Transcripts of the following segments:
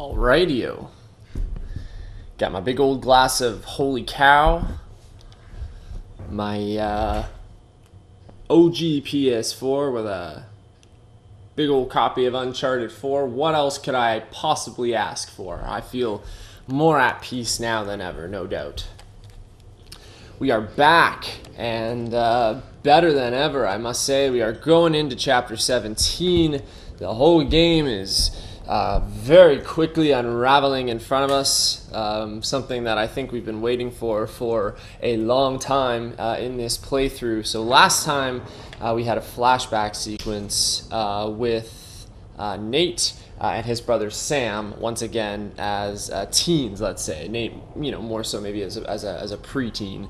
Alrighty-o. Got my big old glass of holy cow. My OG PS4 with a big old copy of Uncharted 4. What else could I possibly ask for? I feel more at peace now than ever, no doubt. We are back, and better than ever, I must say. We are going into Chapter 17. The whole game is very quickly unraveling in front of us, something that I think we've been waiting for a long time in this playthrough. So last time we had a flashback sequence with Nate and his brother Sam, once again as teens, let's say. Nate, more so maybe as a preteen.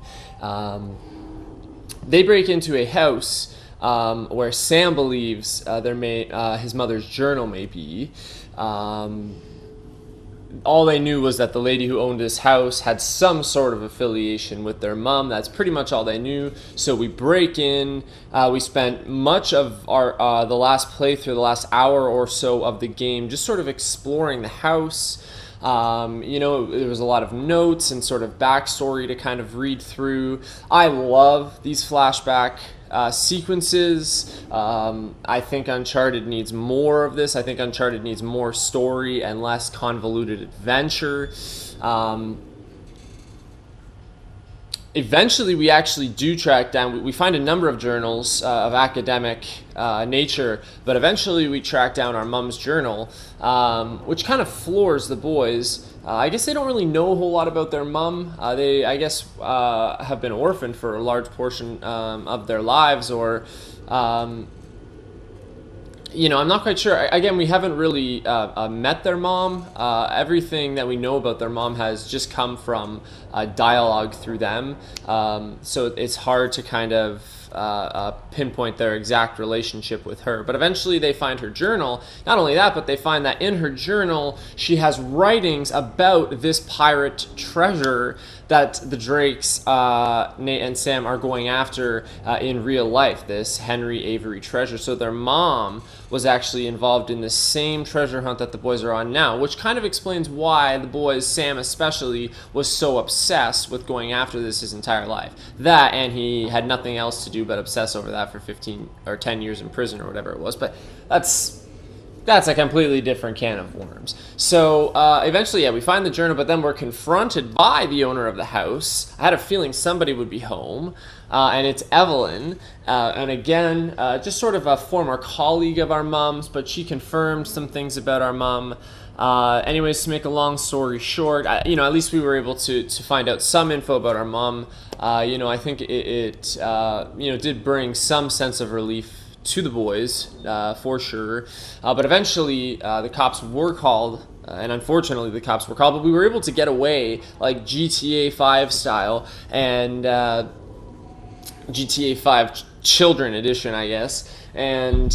They break into a house where Sam believes his mother's journal may be. All they knew was that the lady who owned this house had some sort of affiliation with their mom. That's pretty much all they knew. So we break in. We spent much of our the last playthrough, the last hour or so of the game, just sort of exploring the house. There was a lot of notes and sort of backstory to kind of read through. I love these flashback sequences. I think Uncharted needs more of this. I think Uncharted needs more story and less convoluted adventure. Eventually, we actually do track down, we find a number of journals of academic nature, but eventually we track down our mom's journal, which kind of floors the boys. I guess they don't really know a whole lot about their mom. They, I guess, have been orphaned for a large portion of their lives, or I'm not quite sure. Again, we haven't really met their mom. Everything that we know about their mom has just come from dialogue through them. So it's hard to kind of pinpoint their exact relationship with her. But eventually they find her journal. Not only that, but they find that in her journal, she has writings about this pirate treasure that the Drakes, Nate and Sam, are going after in real life, this Henry Avery treasure. So their mom was actually involved in the same treasure hunt that the boys are on now, which kind of explains why the boys, Sam especially, was so obsessed with going after this his entire life. That, and he had nothing else to do but obsess over that for 15 or 10 years in prison or whatever it was. But that's a completely different can of worms. So eventually, we find the journal, but then we're confronted by the owner of the house. I had a feeling somebody would be home, and it's Evelyn. And again, just sort of a former colleague of our mom's, but she confirmed some things about our mom. Anyways, to make a long story short, at least we were able to find out some info about our mom. I think it did bring some sense of relief to the boys, for sure. But eventually, the cops were called, and unfortunately the cops were called, but we were able to get away, like GTA 5 style, and GTA 5 Children Edition, I guess. And,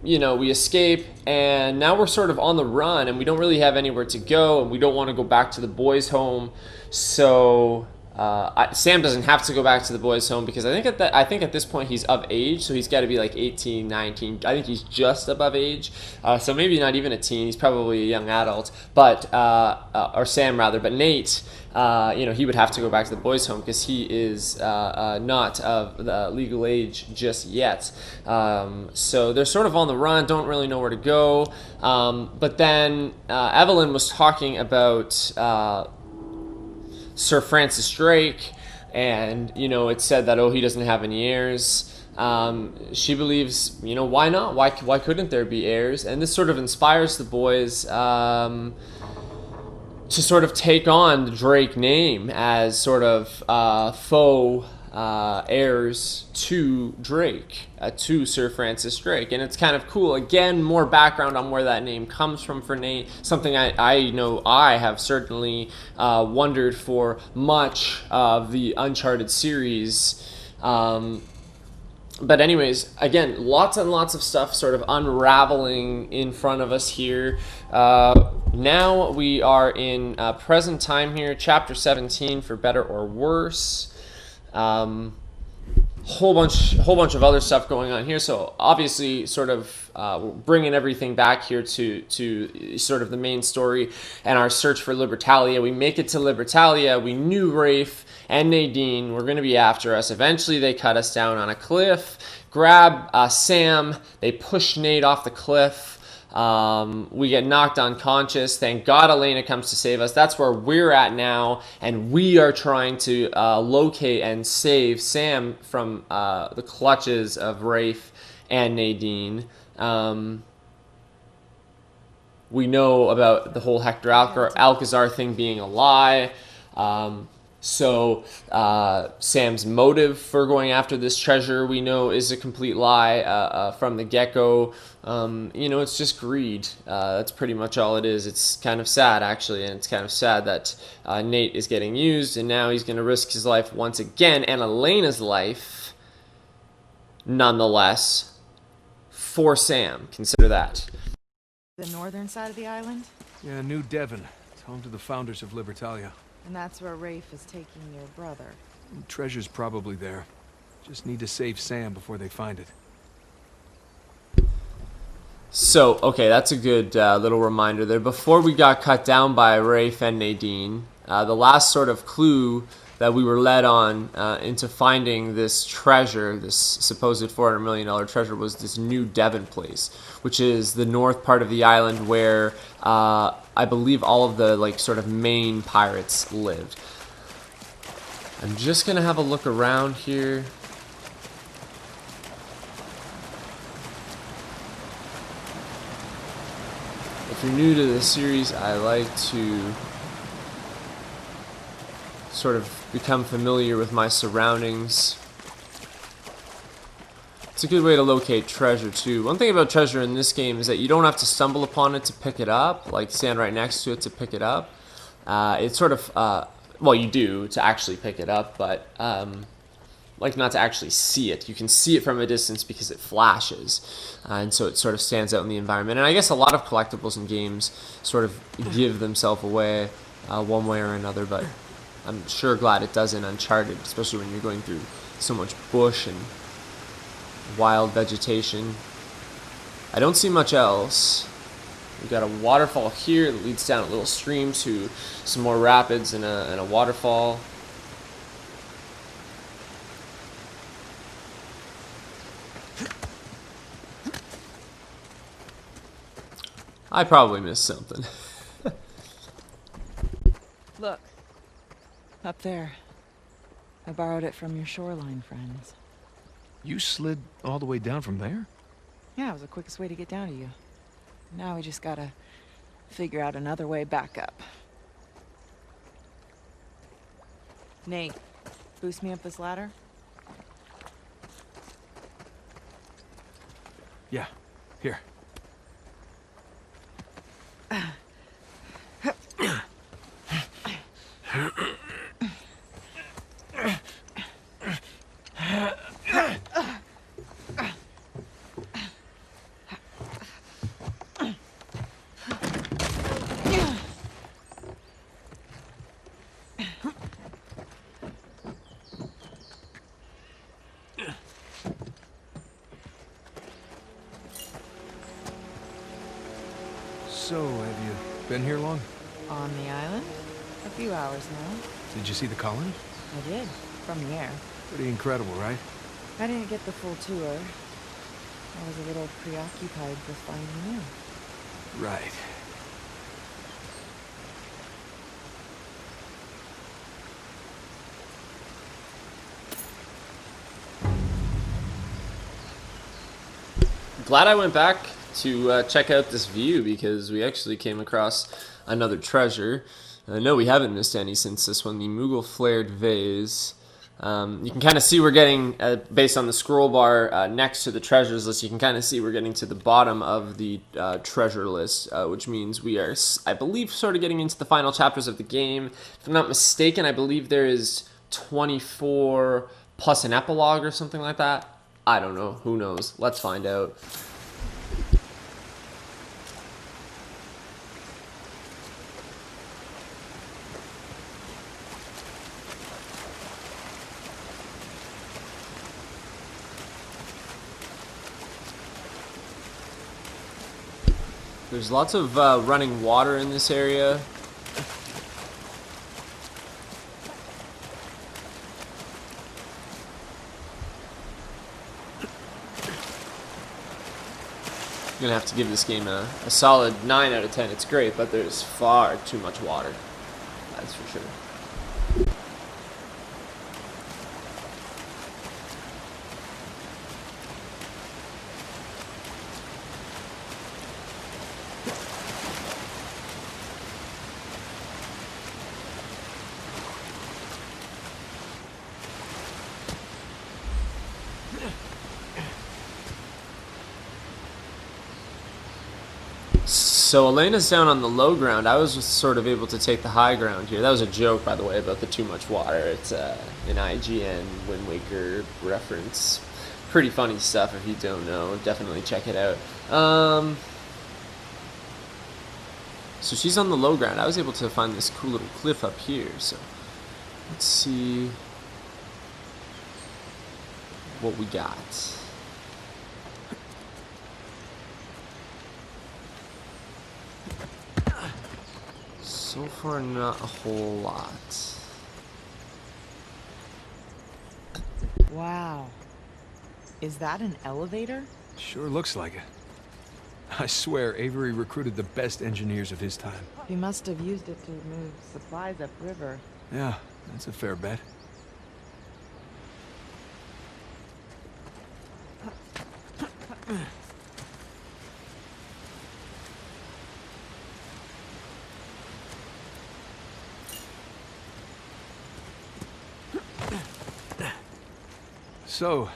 we escape, and now we're sort of on the run, and we don't really have anywhere to go, and we don't want to go back to the boys' home, so Sam doesn't have to go back to the boys' home because I think at this point he's of age, so he's got to be like 18, 19. I think he's just above age, so maybe not even a teen. He's probably a young adult, but or Sam rather. But Nate, he would have to go back to the boys' home because he is not of the legal age just yet. So they're sort of on the run, don't really know where to go. But then Evelyn was talking about Sir Francis Drake, and it said that he doesn't have any heirs. She believes, why not? Why couldn't there be heirs? And this sort of inspires the boys to sort of take on the Drake name as sort of faux heirs to Drake, to Sir Francis Drake. And it's kind of cool. Again, more background on where that name comes from for Nate. Something I know I have certainly wondered for much of the Uncharted series. But anyways, again, lots and lots of stuff sort of unraveling in front of us here. Now we are in present time here, Chapter 17, for better or worse. whole bunch of other stuff going on here. So obviously, sort of bringing everything back here to sort of the main story and our search for Libertalia. We make it to Libertalia. We knew Rafe and Nadine were going to be after us. Eventually, they cut us down on a cliff, grab Sam. They push Nate off the cliff. We get knocked unconscious. Thank God Elena comes to save us. That's where we're at now, and we are trying to locate and save Sam from the clutches of Rafe and Nadine. We know about the whole Hector Alcazar thing being a lie. So Sam's motive for going after this treasure, we know, is a complete lie from the get-go. It's just greed. That's pretty much all it is. It's kind of sad, actually, and it's kind of sad that Nate is getting used, and now he's going to risk his life once again, and Elena's life, nonetheless, for Sam. Consider that. The northern side of the island? Yeah, New Devon. It's home to the founders of Libertalia. And that's where Rafe is taking your brother. Treasure's probably there. Just need to save Sam before they find it. So, okay, that's a good little reminder there. Before we got cut down by Rafe and Nadine, the last sort of clue that we were led on into finding this treasure, this supposed $400 million treasure, was this New Devon place, which is the north part of the island where I believe all of the sort of main pirates lived. I'm just gonna have a look around here. If you're new to this series, I like to sort of become familiar with my surroundings. It's a good way to locate treasure too. One thing about treasure in this game is that you don't have to stumble upon it to pick it up, like stand right next to it to pick it up. It's sort of, well, you do to actually pick it up, but not to actually see it. You can see it from a distance because it flashes, and so it sort of stands out in the environment. And I guess a lot of collectibles in games sort of give themselves away one way or another, but I'm sure glad it does in Uncharted, especially when you're going through so much bush and wild vegetation. I don't see much else. We've got a waterfall here that leads down a little stream to some more rapids and a waterfall. I probably missed something. Look. Up there. I borrowed it from your shoreline friends. You slid all the way down from there? Yeah, it was the quickest way to get down to you. Now we just gotta figure out another way back up. Nate, boost me up this ladder. Yeah, here. So, have you been here long? On the island? A few hours now. Did you see the colony? I did, from the air. Pretty incredible, right? I didn't get the full tour. I was a little preoccupied with finding you. Right. Glad I went back to check out this view because we actually came across another treasure. No, we haven't missed any since this one, the Moogle Flared Vase. You can kind of see we're getting, based on the scroll bar next to the treasures list, you can kind of see we're getting to the bottom of the treasure list, which means we are, I believe, sort of getting into the final chapters of the game. If I'm not mistaken, I believe there is 24 plus an epilogue or something like that. I don't know. Who knows? Let's find out. There's lots of running water in this area. I'm gonna have to give this game a solid 9 out of 10. It's great, but there's far too much water. That's for sure. So Elena's down on the low ground. I was just sort of able to take the high ground here. That was a joke, by the way, about the too much water. It's an IGN Wind Waker reference. Pretty funny stuff if you don't know. Definitely check it out. So she's on the low ground. I was able to find this cool little cliff up here. So let's see what we got. So far, not a whole lot. Wow. Is that an elevator? Sure looks like it. I swear Avery recruited the best engineers of his time. He must have used it to move supplies upriver. Yeah, that's a fair bet. So,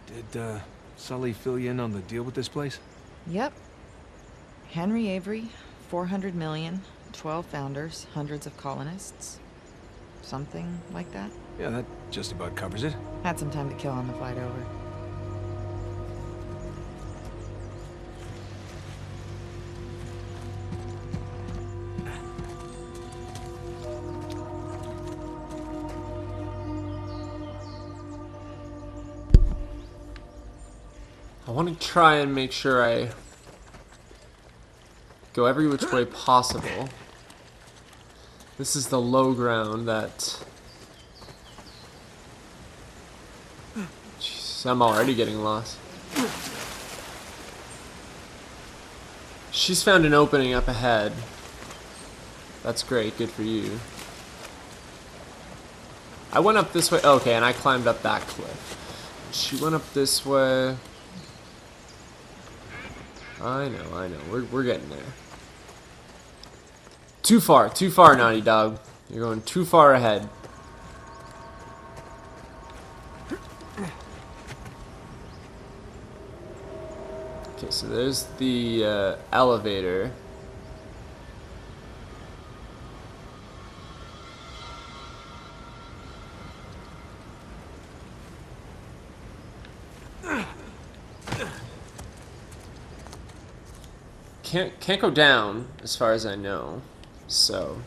did Sully fill you in on the deal with this place? Yep. Henry Avery, 400 million, 12 founders, hundreds of colonists. Something like that. Yeah, that just about covers it. Had some time to kill on the flight over. I want to try and make sure I go every which way possible. This is the low ground that... Jeez, I'm already getting lost. She's found an opening up ahead. That's great, good for you. I went up this way, okay, and I climbed up that cliff. She went up this way. I know, we're getting there. Too far, Naughty Dog. You're going too far ahead. Okay, so there's the elevator. Can't go down as far as I know. So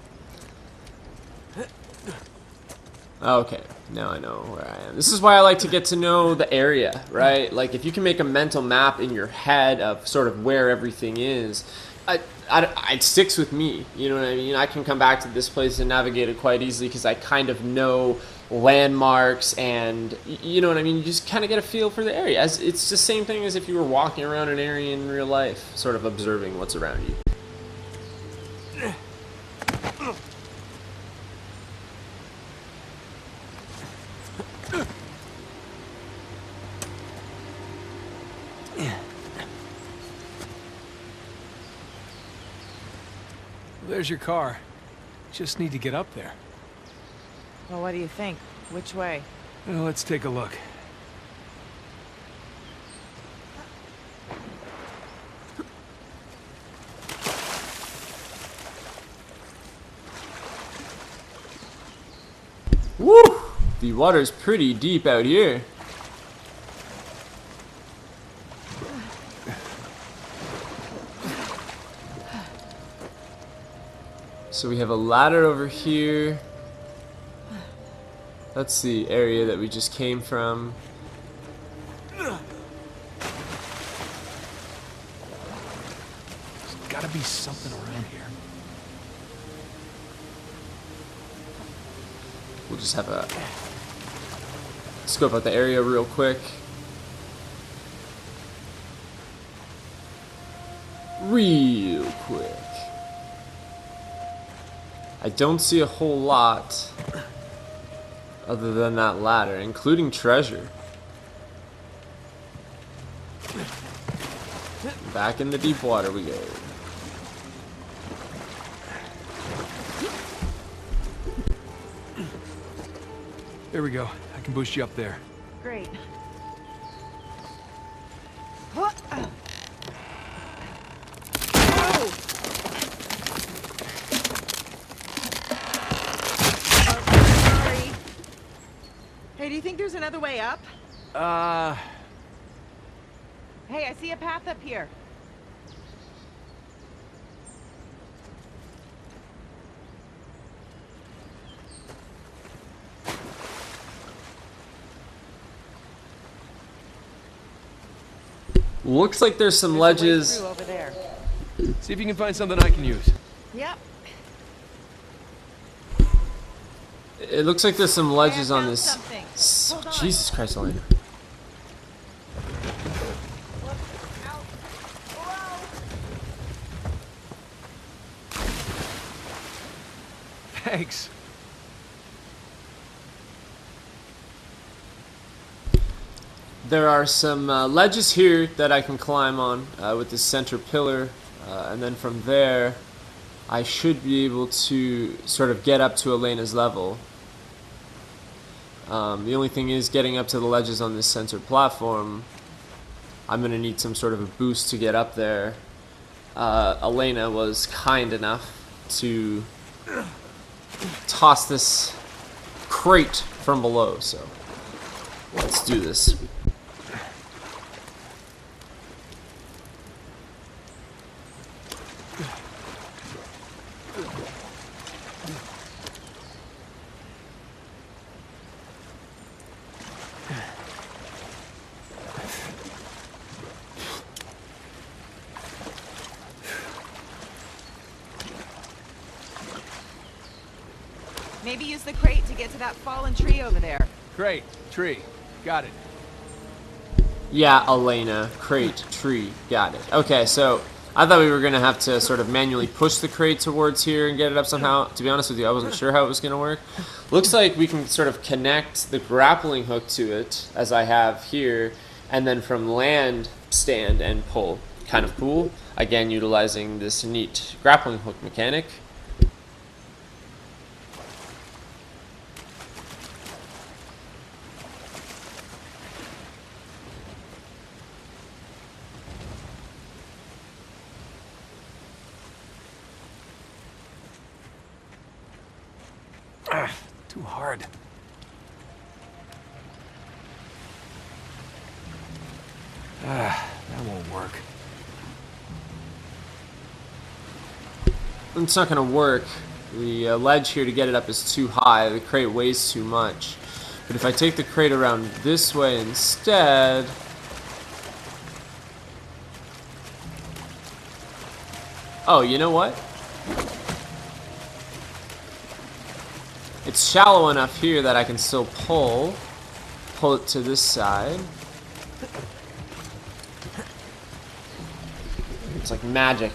okay, now I know where I am. This is why I like to get to know the area, right? Like if you can make a mental map in your head of sort of where everything is, it sticks with me. You know what I mean? I can come back to this place and navigate it quite easily because I kind of know landmarks and you know what I mean. You just kind of get a feel for the area. It's the same thing as if you were walking around an area in real life, sort of observing what's around you. There's your car. Just need to get up there. Well, what do you think? Which way? Well, let's take a look. Woo! The water's pretty deep out here. So we have a ladder over here. That's the area that we just came from. gotta be something around here. We'll just have a scope out the area real quick. Real quick. I don't see a whole lot other than that ladder, including treasure. Back in the deep water we go. There we go. I can boost you up there. Great. Sorry. Hey, do you think there's another way up? Hey, I see a path up here. Looks like there's some There's a way ledges. through over there. See if you can find something I can use. Yep. It looks like there's some ledges I on found this. something. Hold on. Jesus Christ, Elena. Thanks. There are some ledges here that I can climb on with the center pillar, and then from there I should be able to sort of get up to Elena's level. The only thing is getting up to the ledges on this center platform. I'm going to need some sort of a boost to get up there. Elena was kind enough to toss this crate from below, so let's do this. Maybe use the crate to get to that fallen tree over there. Great. Tree. Got it. Yeah, Elena, crate, tree, got it. Okay, so I thought we were going to have to sort of manually push the crate towards here and get it up somehow. To be honest with you, I wasn't sure how it was going to work. Looks like we can sort of connect the grappling hook to it, as I have here, and then from land stand and pull. Kind of cool. Again, utilizing this neat grappling hook mechanic. Too hard. That won't work. It's not going to work. The ledge here to get it up is too high. The crate weighs too much. But if I take the crate around this way instead... Oh, you know what? It's shallow enough here that I can still pull it to this side. It's like magic.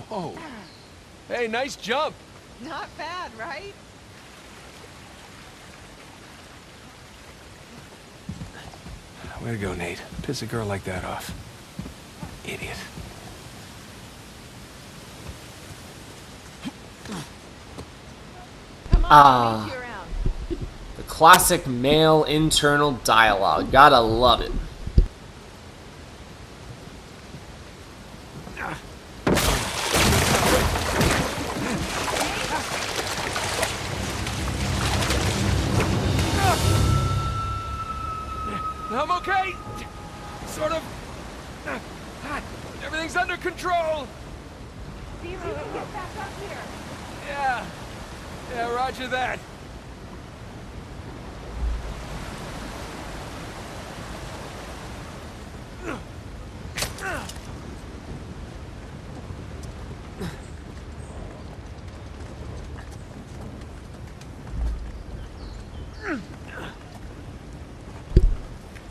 Whoa. Hey, nice jump. Not bad, right? Way to go, Nate. Piss a girl like that off. Idiot. Come on, I'll meet you around. The classic male internal dialogue. Gotta love it. Everything's under control! See if you can get back up here. Yeah. Yeah, roger that.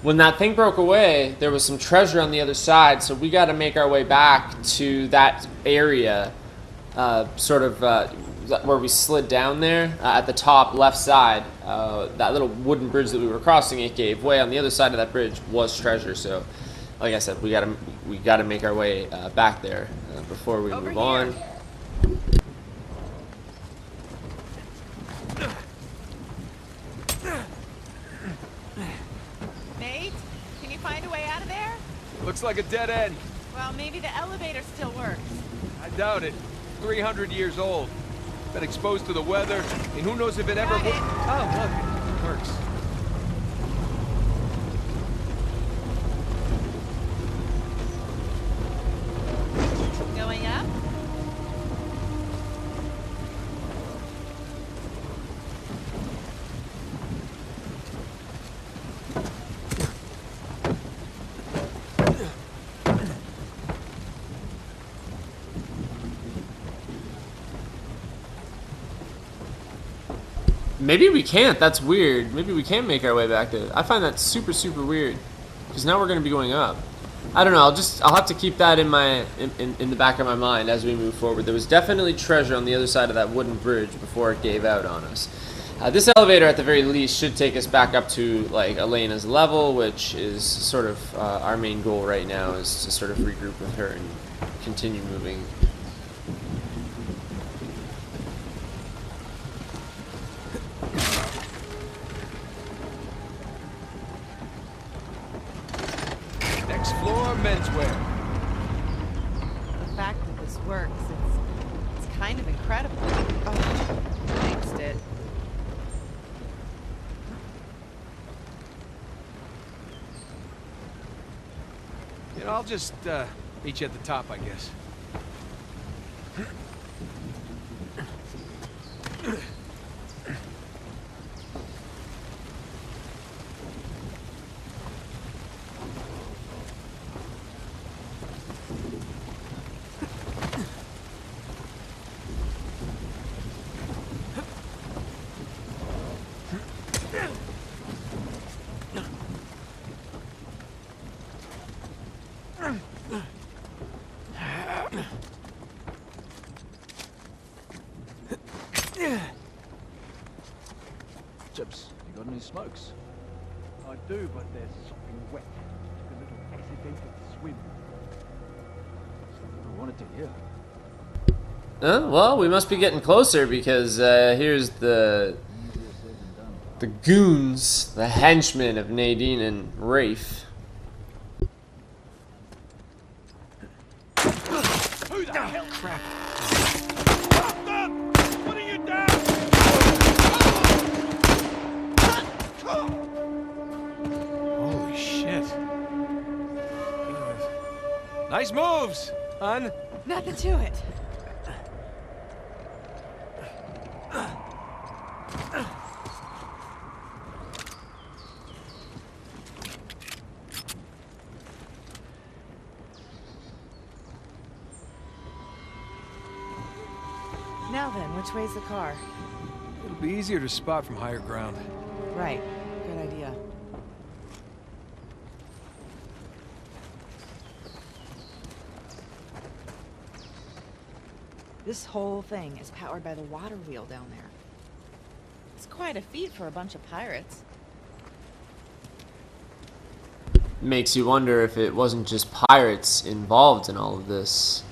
When that thing broke away, there was some treasure on the other side, so we got to make our way back to that area, where we slid down there at the top left side. That little wooden bridge that we were crossing, it gave way. On the other side of that bridge was treasure. So, like I said, we got to make our way back there before we move on. Find a way out of there? Looks like a dead end. Well, maybe the elevator still works. I doubt it. 300 years old. Been exposed to the weather, and who knows if it ever... Oh, look, it works. Going up? Maybe we can't. That's weird. Maybe we can't make our way back there. I find that super, super weird. Because now we're going to be going up. I don't know. I'll have to keep that in the back of my mind as we move forward. There was definitely treasure on the other side of that wooden bridge before it gave out on us. This elevator, at the very least, should take us back up to like Elena's level, which is sort of our main goal right now, is to sort of regroup with her and continue moving. Next floor, menswear. The fact that this works, it's kind of incredible. Oh, fixed it. You know, I'll just meet you at the top, I guess. Chips, you got any smokes? I do, but they're sopping wet. Took a little accidental swim. I wanted to hear. Well, we must be getting closer because here's the goons, the henchmen of Nadine and Rafe. Who the hell? Crap. What are you doing? Holy shit. Nice moves, hun. Nothing to it. Now then, which way's the car? It'll be easier to spot from higher ground. Right. Good idea. This whole thing is powered by the water wheel down there. It's quite a feat for a bunch of pirates. Makes you wonder if it wasn't just pirates involved in all of this.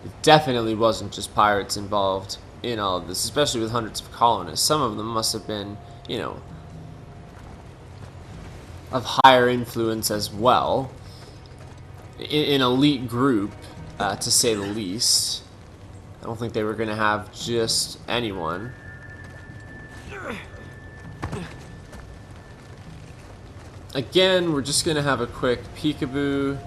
It definitely wasn't just pirates involved in all of this, especially with hundreds of colonists. Some of them must have been, you know, of higher influence as well. An elite group, to say the least. I don't think they were going to have just anyone. Again, we're just going to have a quick peekaboo.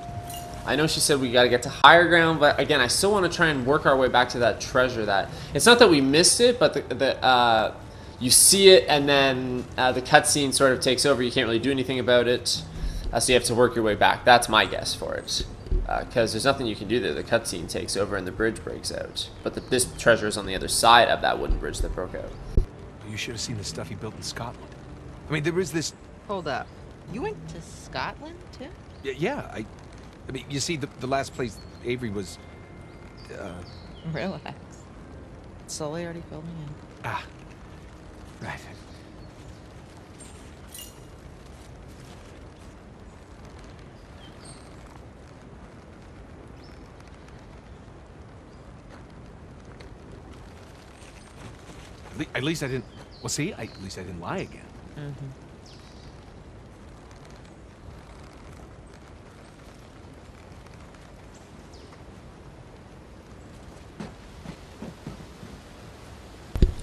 I know she said we got to get to higher ground, but again, I still want to try and work our way back to that treasure. That it's not that we missed it, but you see it, and then the cutscene sort of takes over. You can't really do anything about it, so you have to work your way back. That's my guess for it, because there's nothing you can do there. The cutscene takes over and the bridge breaks out. But this treasure is on the other side of that wooden bridge that broke out. You should have seen the stuff he built in Scotland. I mean, there is this... Hold up. You went to Scotland, too? Yeah, I mean, you see, the last place Avery was... Relax. Sully already filled me in. Ah, right. At least I didn't... Well, see, at least I didn't lie again. Mm-hmm.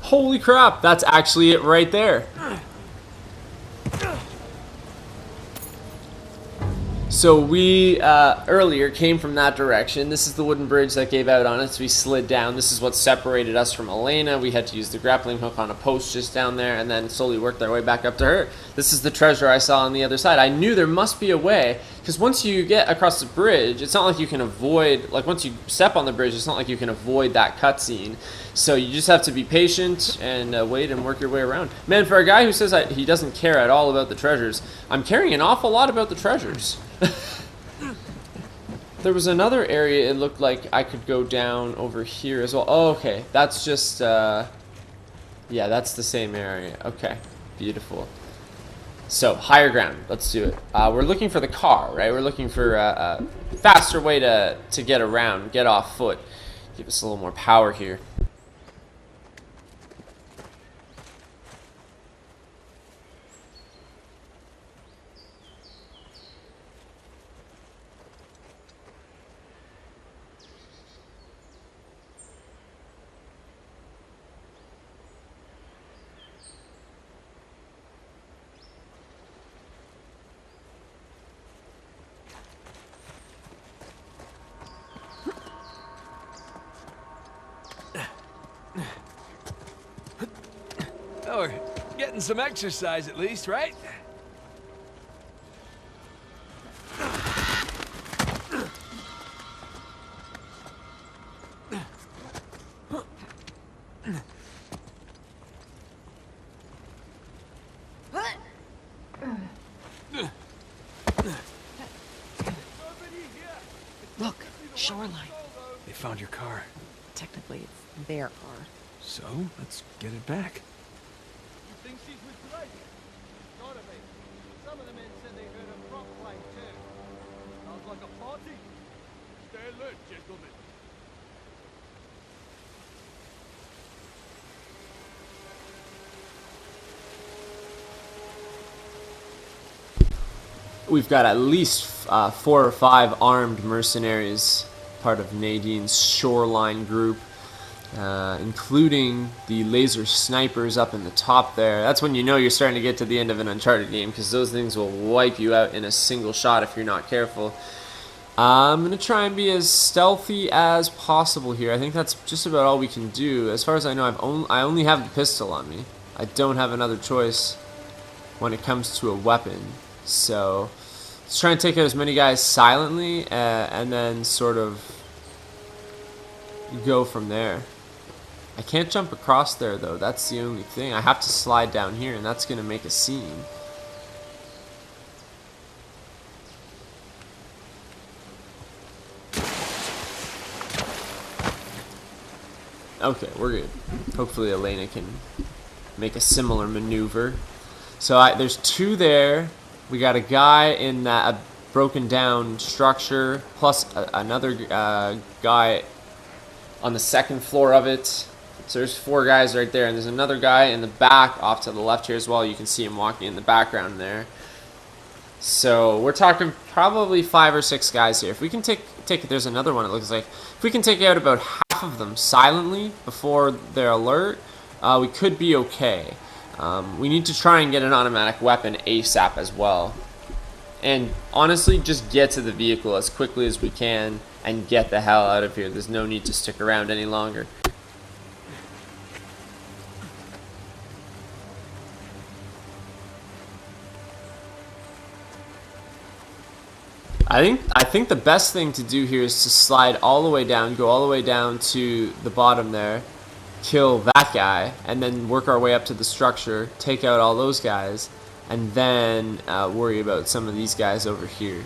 Holy crap, that's actually it right there. So we earlier came from that direction. This is the wooden bridge that gave out on us. We slid down. This is what separated us from Elena. We had to use the grappling hook on a post just down there and then slowly worked our way back up to her. This is the treasure I saw on the other side. I knew there must be a way, because once you get across the bridge, it's not like you can avoid, like once you step on the bridge, it's not like you can avoid that cutscene. So you just have to be patient and wait and work your way around. Man, for a guy who says he doesn't care at all about the treasures, I'm caring an awful lot about the treasures. There was another area it looked like I could go down over here as well. Oh, okay. That's just, yeah, that's the same area. Okay, beautiful. So, higher ground. Let's do it. We're looking for the car, right? We're looking for a faster way to get around, get off foot. Give us a little more power here. Oh, we're getting some exercise at least, right? Look, shoreline. They found your car. Technically, it's their car. So, let's get it back. You think she's with Drake? Gotta be. Some of the men said they heard a prop playing too. Sounds like a party. Stay alert, gentlemen. We've got at least 4 or 5 armed mercenaries, part of Nadine's shoreline group, including the laser snipers up in the top there. That's when you know you're starting to get to the end of an Uncharted game, because those things will wipe you out in a single shot if you're not careful. I'm going to try and be as stealthy as possible here. I think that's just about all we can do. As far as I know, I only have the pistol on me. I don't have another choice when it comes to a weapon. So let's try and take out as many guys silently and then sort of go from there. I can't jump across there though, that's the only thing. I have to slide down here and that's going to make a scene. Okay, we're good. Hopefully Elena can make a similar maneuver. So there's 2 there. We got a guy in that broken down structure, plus another guy on the second floor of it. So there's 4 guys right there, and there's another guy in the back off to the left here as well. You can see him walking in the background there. So we're talking probably 5 or 6 guys here. If we can take there's another one it looks like. If we can take out about half of them silently before they're alert, we could be okay. We need to try and get an automatic weapon ASAP as well. And honestly, just get to the vehicle as quickly as we can and get the hell out of here. There's no need to stick around any longer. I think the best thing to do here is to slide all the way down, go all the way down to the bottom there, kill that guy, and then work our way up to the structure, take out all those guys, and then worry about some of these guys over here.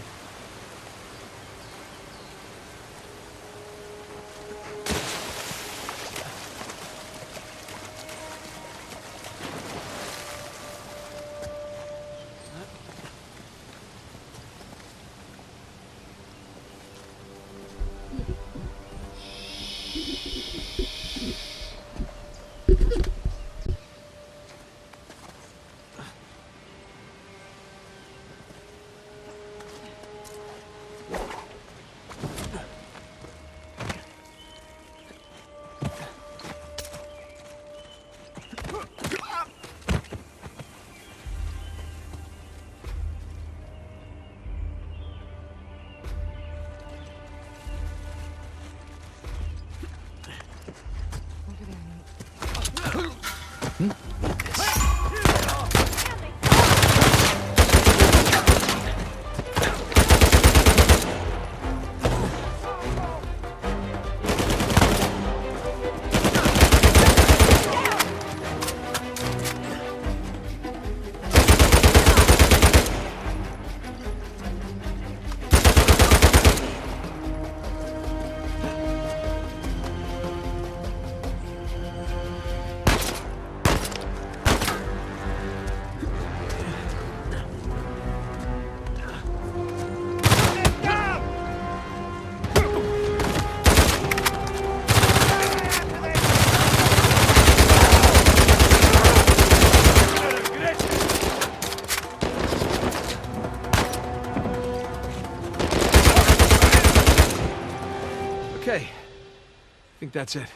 Okay. I think that's it.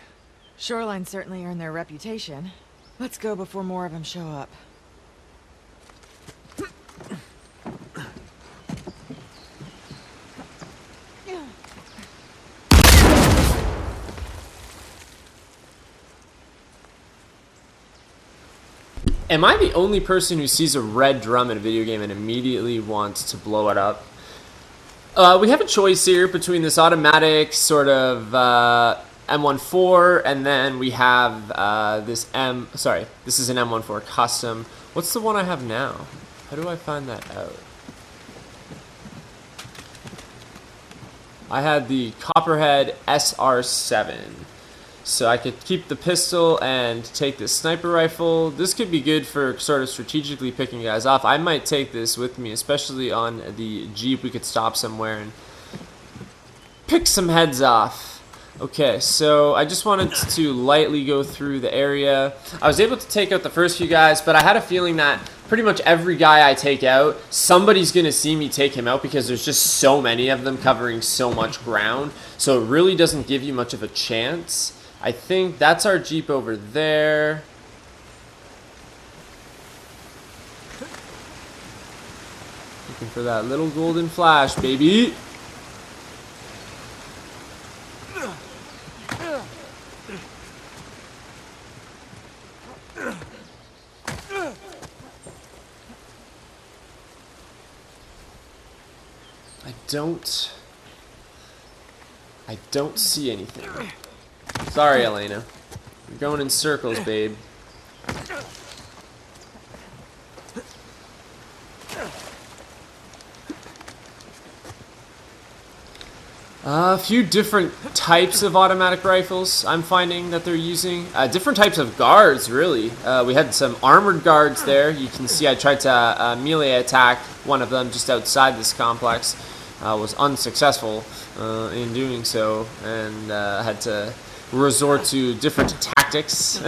Shoreline certainly earned their reputation. Let's go before more of them show up. Am I the only person who sees a red drum in a video game and immediately wants to blow it up? We have a choice here between this automatic sort of M14, and then we have this this is an M14 custom. What's the one I have now? How do I find that out? I had the Copperhead SR7. So I could keep the pistol and take this sniper rifle. This could be good for sort of strategically picking guys off. I might take this with me, especially on the Jeep. We could stop somewhere and pick some heads off. Okay, so I just wanted to lightly go through the area. I was able to take out the first few guys, but I had a feeling that pretty much every guy I take out, somebody's going to see me take him out because there's just so many of them covering so much ground. So it really doesn't give you much of a chance. I think that's our Jeep over there. Looking for that little golden flash, baby. I don't see anything. Sorry, Elena. You're going in circles, babe. A few different types of automatic rifles I'm finding that they're using. Different types of guards, really. We had some armored guards there. You can see I tried to melee attack one of them just outside this complex. Was unsuccessful in doing so, and had to resort to different tactics.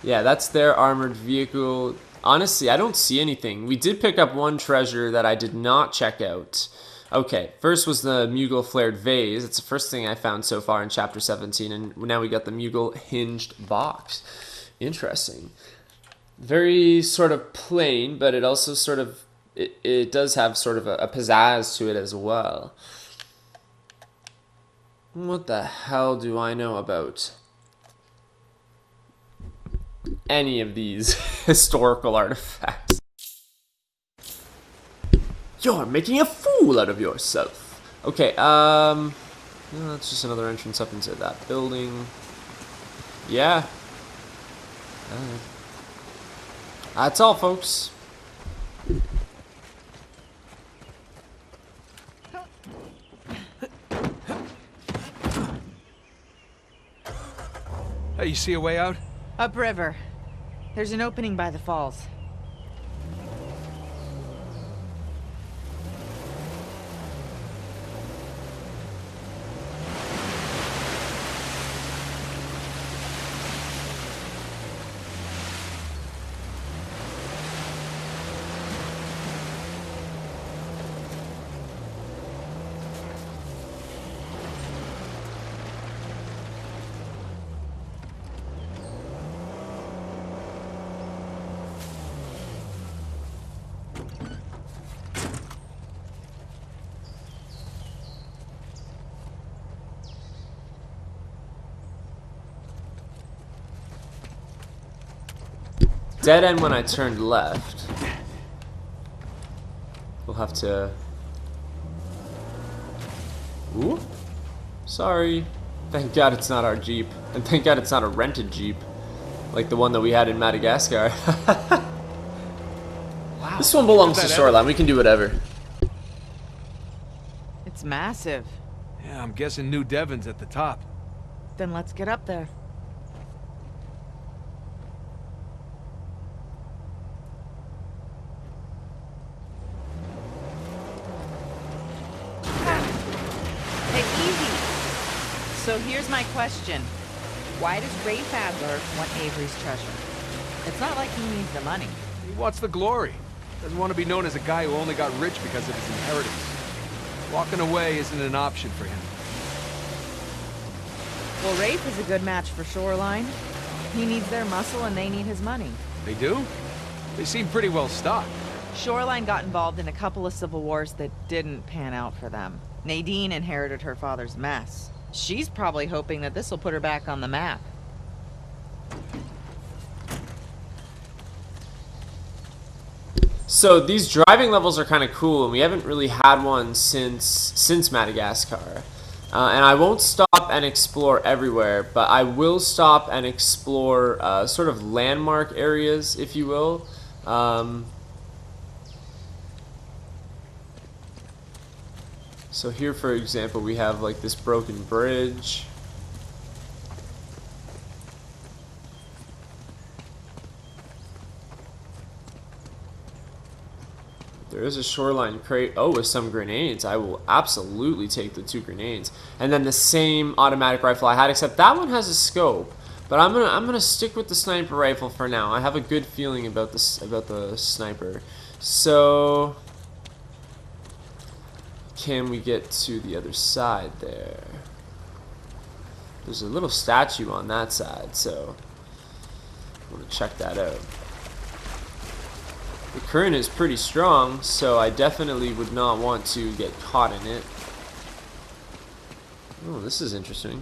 Yeah, that's their armored vehicle. Honestly, I don't see anything. We did pick up one treasure that I did not check out. Okay, first was the Mughal flared vase. It's the first thing I found so far in Chapter 17, and now we got the Mughal hinged box. Interesting. Very sort of plain, but it also sort of it does have sort of a pizzazz to it as well. What the hell do I know about any of these historical artifacts? You're making a fool out of yourself. Okay, no, that's just another entrance up into that building. Yeah. That's all, folks. Hey, you see a way out? Upriver. There's an opening by the falls. Dead end when I turned left. We'll have to... Ooh. Sorry. Thank God it's not our Jeep. And thank God it's not a rented Jeep. Like the one that we had in Madagascar. Wow. This one belongs to Shoreline. We can do whatever. It's massive. Yeah, I'm guessing New Devon's at the top. Then let's get up there. Hey, easy. So here's my question. Why does Rafe Adler want Avery's treasure? It's not like he needs the money. He wants the glory. Doesn't want to be known as a guy who only got rich because of his inheritance. Walking away isn't an option for him. Well, Rafe is a good match for Shoreline. He needs their muscle and they need his money. They do? They seem pretty well stocked. Shoreline got involved in a couple of civil wars that didn't pan out for them. Nadine inherited her father's mess. She's probably hoping that this will put her back on the map. So these driving levels are kind of cool, and we haven't really had one since Madagascar. And I won't stop and explore everywhere, but I will stop and explore sort of landmark areas, if you will. So here, for example, we have like this broken bridge. There is a shoreline crate. Oh, with some grenades. I will absolutely take the 2 grenades. And then the same automatic rifle I had, except that one has a scope. But I'm gonna stick with the sniper rifle for now. I have a good feeling about this the sniper. So can we get to the other side there? There's a little statue on that side, so I'm gonna check that out. The current is pretty strong, so I definitely would not want to get caught in it. Oh, this is interesting.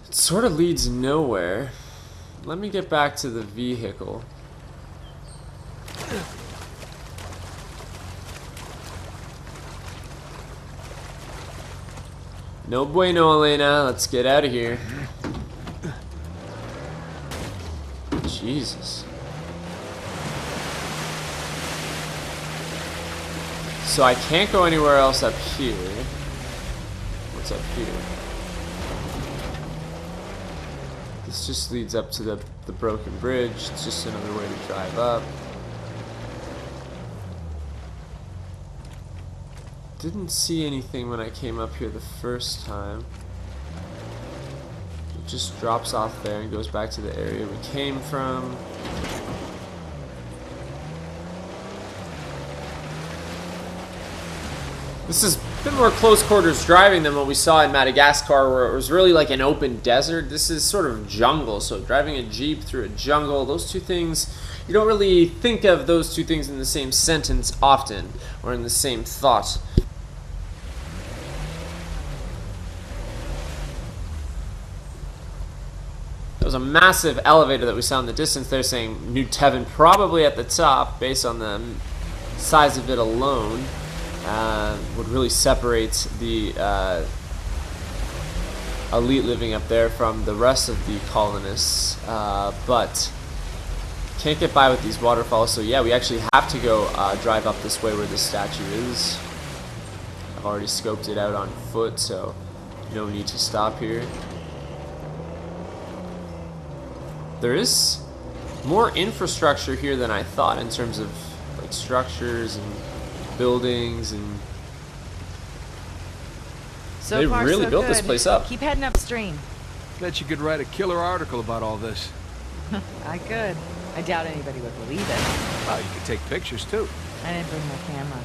It sort of leads nowhere. Let me get back to the vehicle. No bueno, Elena. Let's get out of here. Jesus. So I can't go anywhere else up here. What's up here? This just leads up to the broken bridge. It's just another way to drive up. Didn't see anything when I came up here the first time. It just drops off there and goes back to the area we came from. This has been more close quarters driving than what we saw in Madagascar, where it was really like an open desert. This is sort of jungle, so driving a Jeep through a jungle, those two things, you don't really think of those two things in the same sentence often, or in the same thought. There was a massive elevator that we saw in the distance there saying New Tevin, probably at the top, based on the size of it alone. Would really separate the elite living up there from the rest of the colonists, but can't get by with these waterfalls, so yeah, we actually have to go drive up this way where this statue is. I've already scoped it out on foot, so no need to stop here. There is more infrastructure here than I thought in terms of like structures and buildings, and So they far, really so built good. this place up. Keep heading upstream. Bet you could write a killer article about all this. I could. I doubt anybody would believe it. Well, you could take pictures too. I didn't bring my camera.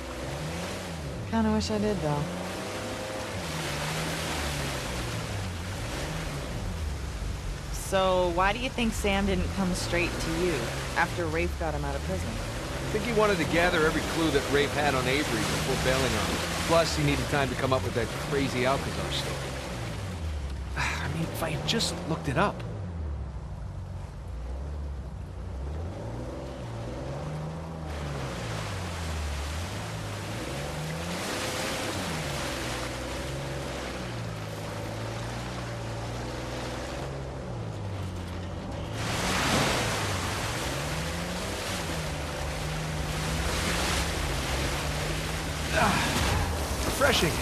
Kinda wish I did, though. So, why do you think Sam didn't come straight to you after Rafe got him out of prison? I think he wanted to gather every clue that Rafe had on Avery before bailing on him. Plus, he needed time to come up with that crazy Alcazar story. I mean, if I had just looked it up. Refreshing.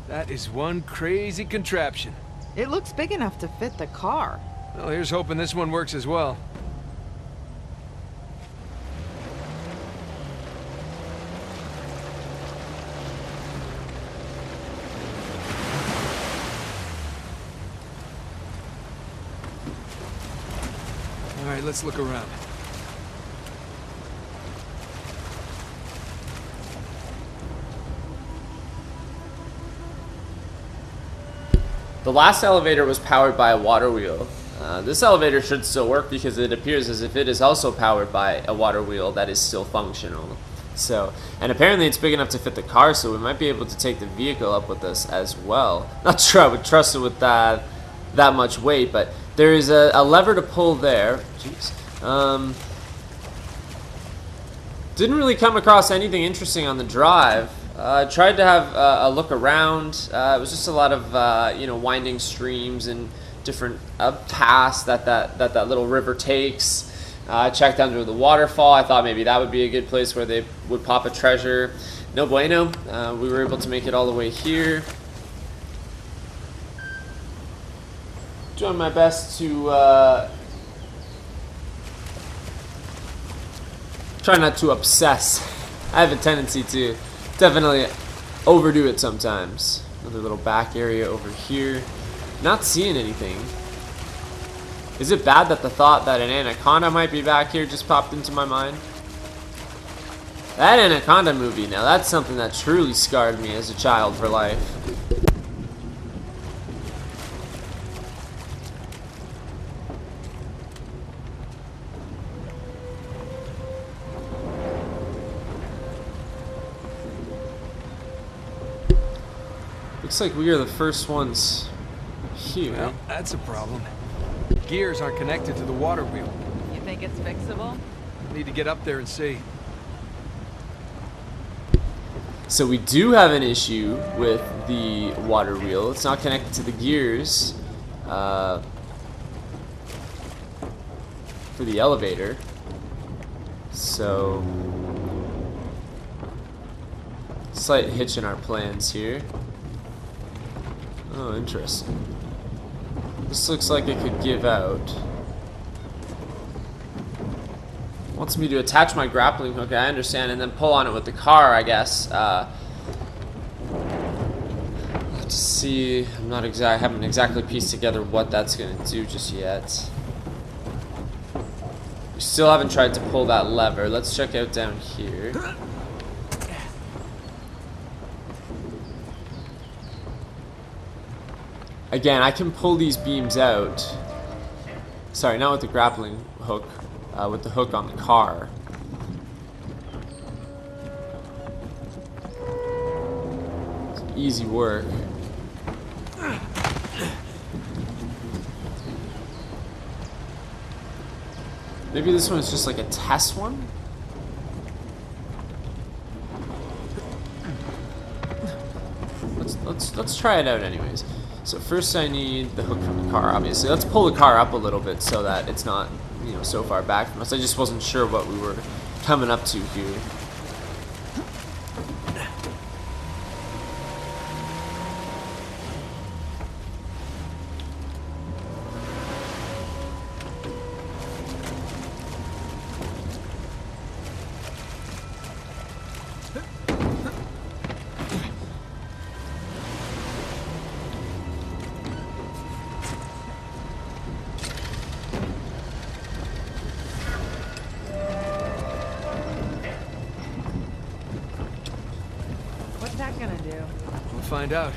That is one crazy contraption. It looks big enough to fit the car. Well, here's hoping this one works as well. All right, let's look around. The last elevator was powered by a water wheel. This elevator should still work because it appears as if it is also powered by a water wheel that is still functional. So, and apparently it's big enough to fit the car, so we might be able to take the vehicle up with us as well. Not sure I would trust it with that much weight, but there is a lever to pull there. Jeez. Didn't really come across anything interesting on the drive. I tried to have a look around. It was just a lot of winding streams and different paths that little river takes. I checked under the waterfall. I thought maybe that would be a good place where they would pop a treasure. No bueno. We were able to make it all the way here. Doing my best to try not to obsess. I have a tendency to definitely overdo it sometimes. Another little back area over here. Not seeing anything. Is it bad that the thought that an anaconda might be back here just popped into my mind? That anaconda movie, now that's something that truly scarred me as a child for life. Looks like we are the first ones here. Well, that's a problem. Gears aren't connected to the water wheel. You think it's fixable? Need to get up there and see. So we do have an issue with the water wheel. It's not connected to the gears for the elevator. So, slight hitch in our plans here. Oh, interesting. This looks like it could give out. Wants me to attach my grappling hook, I understand, and then pull on it with the car, I guess. Let's see. I haven't exactly pieced together what that's gonna do just yet. We still haven't tried to pull that lever. Let's check out down here. Again, I can pull these beams out. Sorry, not with the grappling hook. With the hook on the car. It's easy work. Maybe this one's just like a test one? Let's try it out anyways. So first I need the hook from the car, obviously. Let's pull the car up a little bit so that it's not, you know, so far back from us. I just wasn't sure what we were coming up to here. What's that gonna do? We'll find out.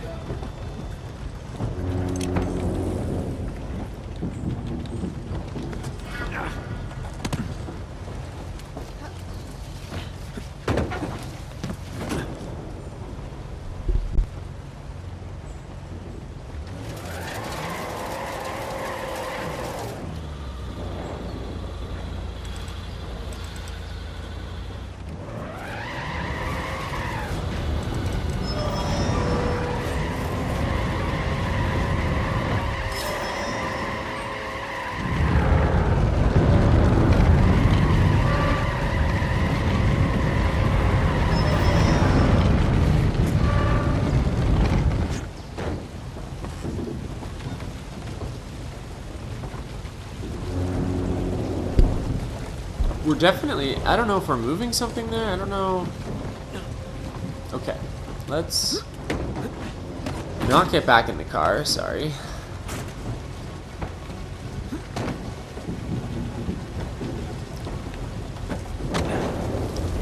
We're definitely, I don't know if we're moving something there, I don't know. Okay, let's not get back in the car, sorry.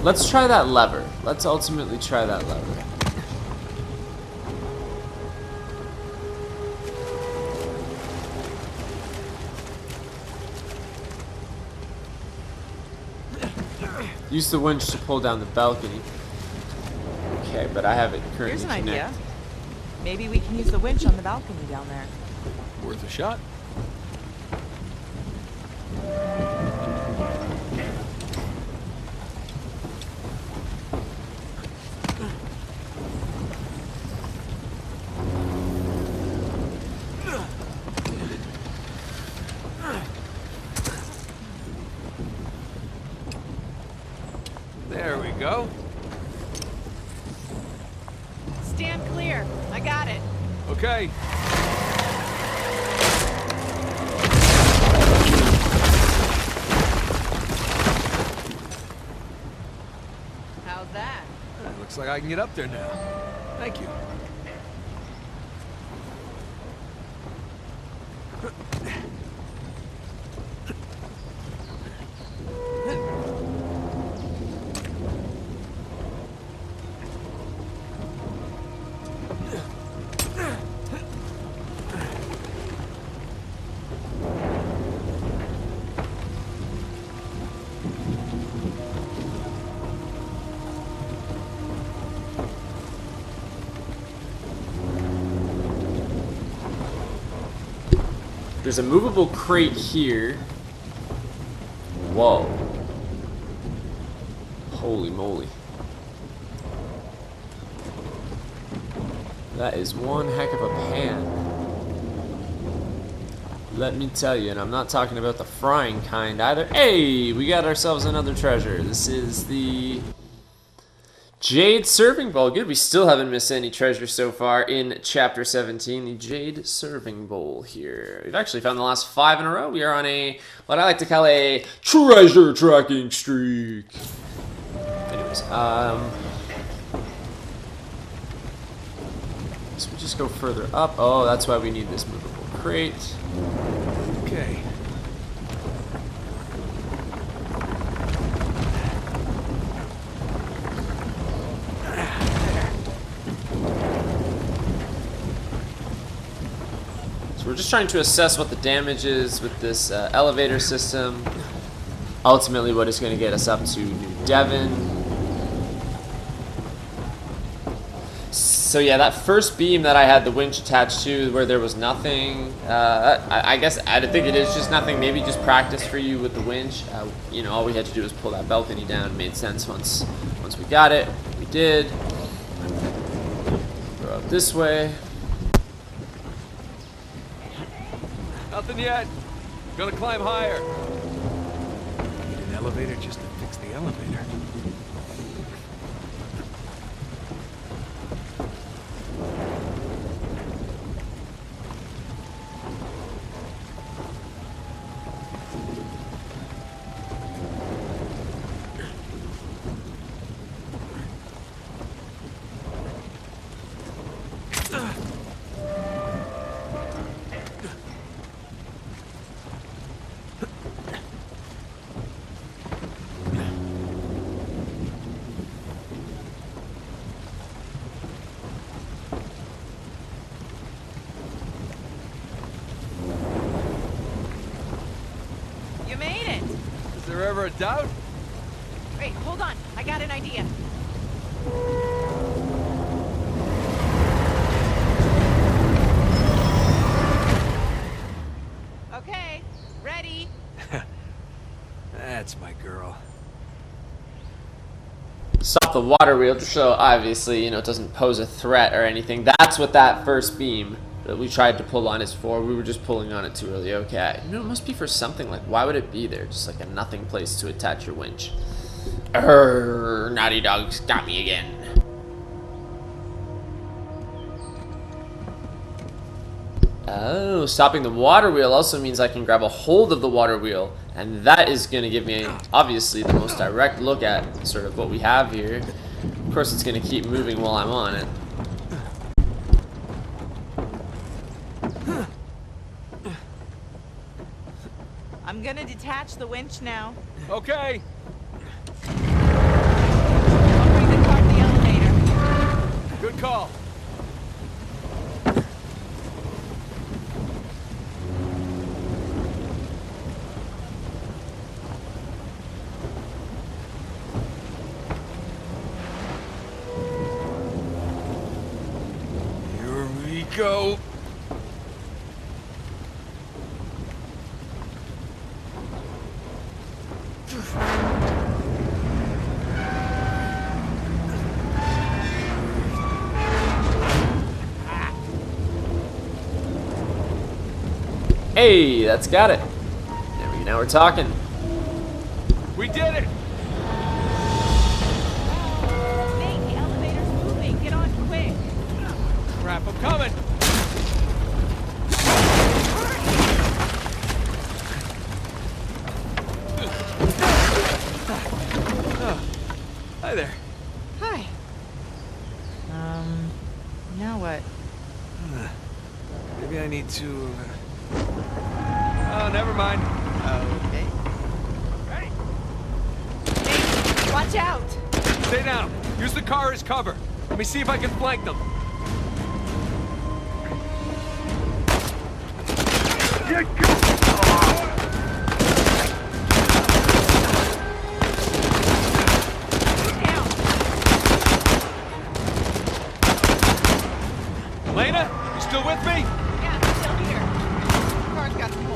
Let's try that lever. Let's ultimately try that lever. Use the winch to pull down the balcony. Okay, but I have it currently Here's an idea. connected. Maybe we can use the winch on the balcony down there. Worth a shot. There we go. Stand clear. I got it. Okay. How's that? Looks like I can get up there now. Thank you. There's a movable crate here. Whoa. Holy moly. That is one heck of a pan. Let me tell you, and I'm not talking about the frying kind either. Hey, we got ourselves another treasure. This is the Jade Serving Bowl. Good, we still haven't missed any treasure so far in Chapter 17. The Jade Serving Bowl here. We've actually found the last 5 in a row. We are on a, what I like to call a treasure tracking streak. Anyways, so we just go further up. Oh, that's why we need this movable crate. Okay. So we're just trying to assess what the damage is with this elevator system. Ultimately, what is going to get us up to New Devon. So yeah, that first beam that I had the winch attached to where there was nothing, I guess I think it is just nothing, maybe just practice for you with the winch. You know, all we had to do was pull that balcony down. It made sense once we got it. We did. Go up this way. Nothing yet. Gonna climb higher. Need an elevator just to fix the elevator. You made it! Is there ever a doubt? Wait, hold on. I got an idea. Okay, ready. That's my girl. Stop the water wheel just so obviously, you know, it doesn't pose a threat or anything. That's what that first beam that we tried to pull on is for. We were just pulling on it too early. Okay. You know, it must be for something. Like, why would it be there? Just like a nothing place to attach your winch. Naughty Dog's got me again. Oh, stopping the water wheel also means I can grab a hold of the water wheel, and that is going to give me, obviously, the most direct look at sort of what we have here. Of course, it's going to keep moving while I'm on it. I'm gonna detach the winch now. Okay. I'll bring the car to the elevator. Good call. Here we go. Hey, that's got it. There we go. Now we're talking. We did it. Nate, the elevator's moving. Get on quick. Crap, I'm coming. Hi there. Hi. Now what? Maybe I need to. Oh, never mind. Okay. Nate, watch out! Stay down. Use the car as cover. Let me see if I can flank them. Down. Elena, you still with me? Yeah, I'm still here. The car's got some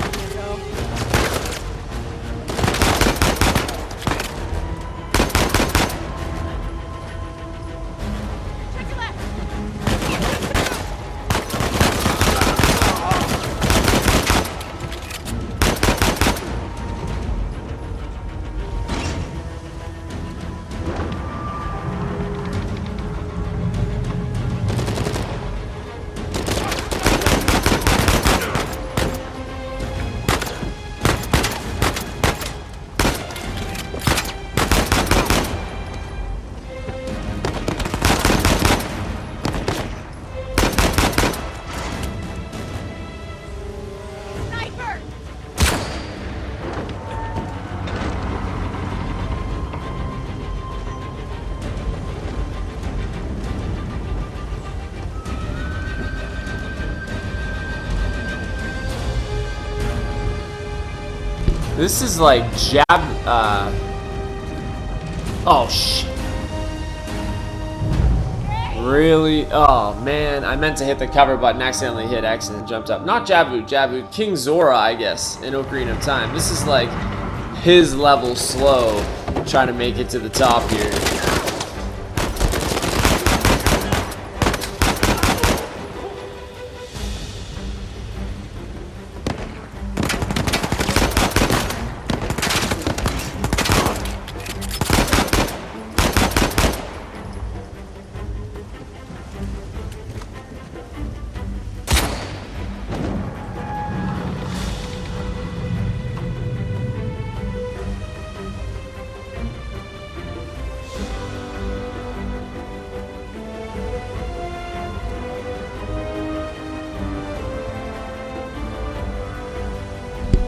This is like jab. Oh shit. Really? Oh man, I meant to hit the cover button, accidentally hit X and jumped up. Not Jabu, King Zora, I guess, in Ocarina of Time. This is like his level slow, trying to make it to the top here.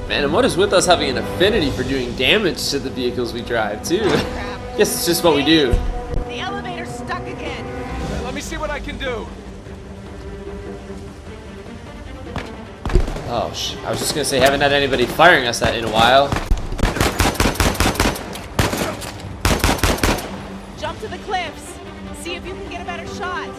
Man, and what is with us having an affinity for doing damage to the vehicles we drive, too? Guess it's just what we do. The elevator's stuck again. Let me see what I can do. Oh, I was just gonna say, haven't had anybody firing us that in a while. Jump to the cliffs. See if you can get a better shot.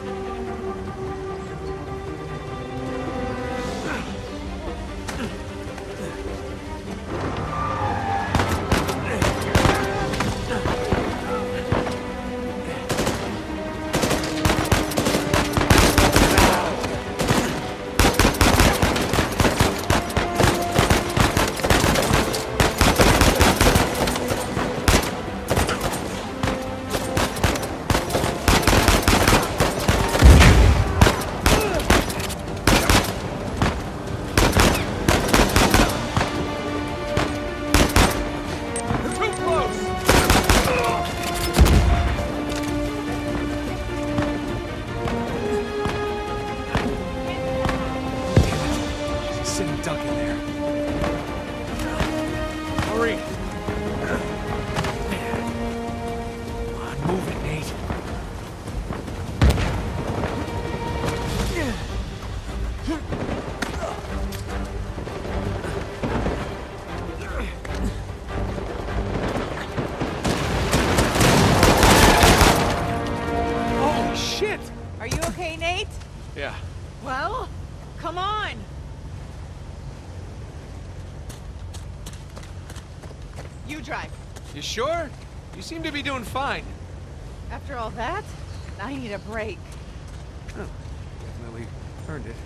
Sitting duck in there. Hurry! Come on, move it, Nate. Holy shit! Are you okay, Nate? Yeah. Well, come on. You drive. You sure? You seem to be doing fine. After all that, I need a break. Oh, definitely earned it.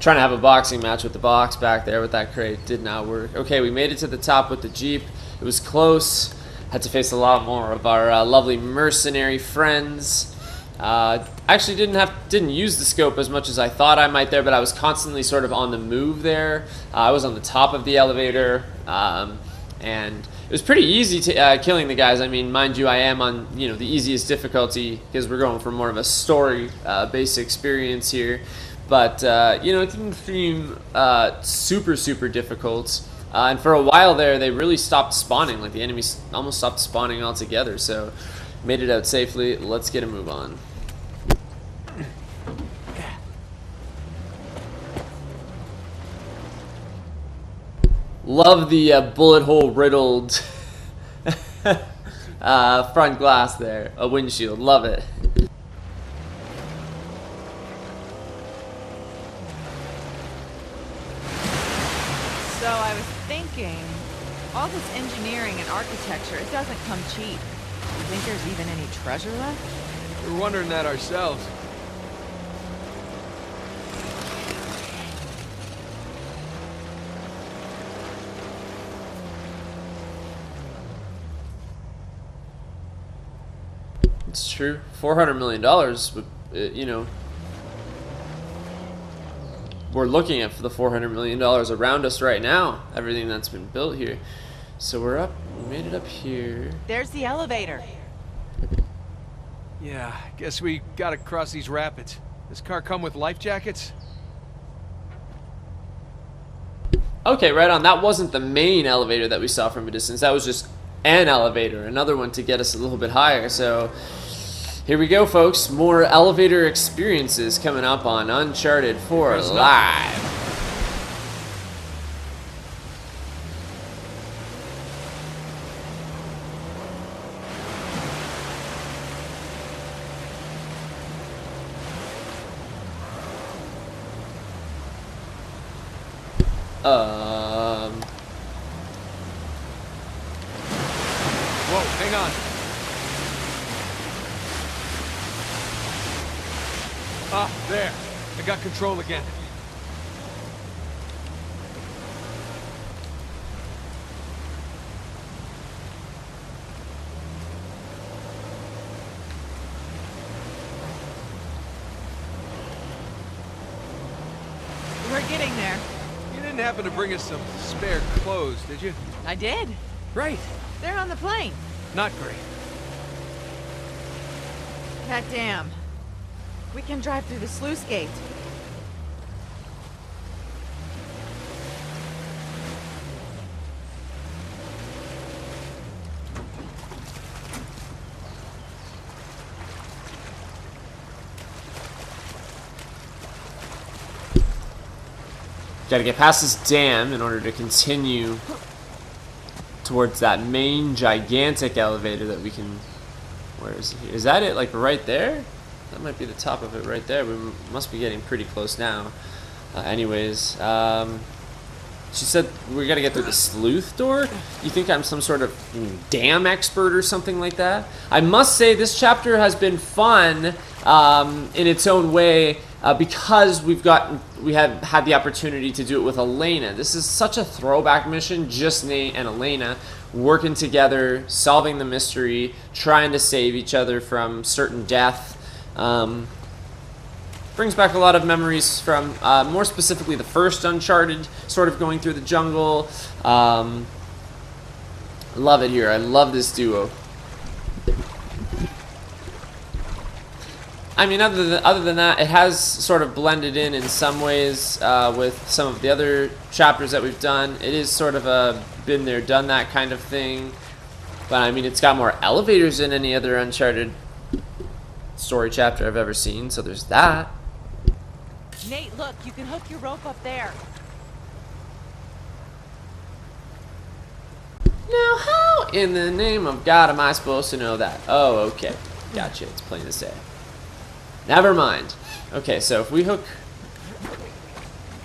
Trying to have a boxing match with the box back there with that crate did not work. Okay, we made it to the top with the Jeep. It was close. Had to face a lot more of our lovely mercenary friends. Actually didn't use the scope as much as I thought I might there, but I was constantly sort of on the move there. I was on the top of the elevator, and it was pretty easy to killing the guys. I mean, mind you, I am on the easiest difficulty because we're going for more of a story based experience here. But it didn't seem super difficult. And for a while there, they really stopped spawning. Like the enemies almost stopped spawning altogether. So made it out safely. Let's get a move on. Love the bullet hole riddled front glass there. A windshield. Love it. So I was thinking, all this engineering and architecture, it doesn't come cheap. You think there's even any treasure left? We're wondering that ourselves. It's true. $400 million would, we're looking at the $400 million around us right now. Everything that's been built here. So we're up. We made it up here. There's the elevator. Yeah, guess we gotta cross these rapids. This car come with life jackets? Okay, right on. That wasn't the main elevator that we saw from a distance. That was just an elevator, another one to get us a little bit higher. So Here we go, folks. More elevator experiences coming up on Uncharted 4 Live. Whoa, hang on. Ah, there. I got control again. We're getting there. You didn't happen to bring us some spare clothes, did you? I did. Right. They're on the plane. Not great. God damn. We can drive through the sluice gate. Gotta get past this dam in order to continue towards that main gigantic elevator that we can... Where is it? Is that it, like right there? That might be the top of it right there. We must be getting pretty close now. Anyways, she said we gotta get through the sleuth door. You think I'm some sort of dam expert or something like that? I must say this chapter has been fun in its own way because we have had the opportunity to do it with Elena. This is such a throwback mission. Just Nate and Elena working together, solving the mystery, trying to save each other from certain death. Brings back a lot of memories from, more specifically, the first Uncharted, sort of going through the jungle. Love it here. I love this duo. I mean, other than that, it has sort of blended in some ways with some of the other chapters that we've done. It is sort of a been there, done that kind of thing. But I mean, it's got more elevators than any other Uncharted story chapter I've ever seen, so there's that. Nate, look, you can hook your rope up there. Now, how in the name of God am I supposed to know that? Oh, okay. Gotcha. It's plain to say. Never mind. Okay, so if we hook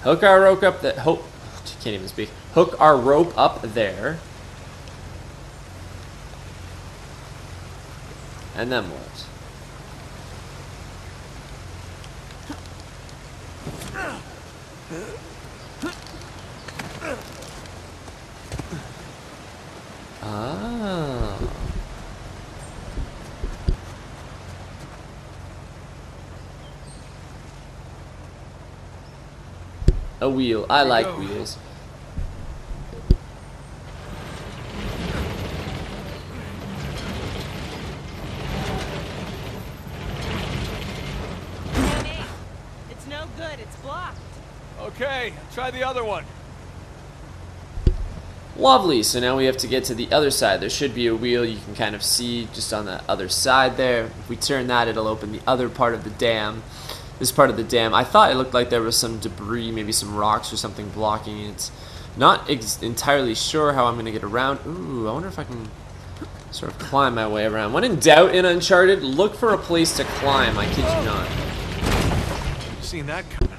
our rope up that can't even speak. Hook our rope up there. And then what? Ah. A wheel. I like wheels. Nate, it's no good. It's blocked. Okay, try the other one. Lovely. So now we have to get to the other side. There should be a wheel you can kind of see just on the other side there. If we turn that, it'll open the other part of the dam. This part of the dam, I thought it looked like there was some debris, maybe some rocks or something blocking it. Not entirely sure how I'm going to get around. Ooh, I wonder if I can sort of climb my way around. When in doubt in Uncharted, look for a place to climb. I kid you not. Seen that coming.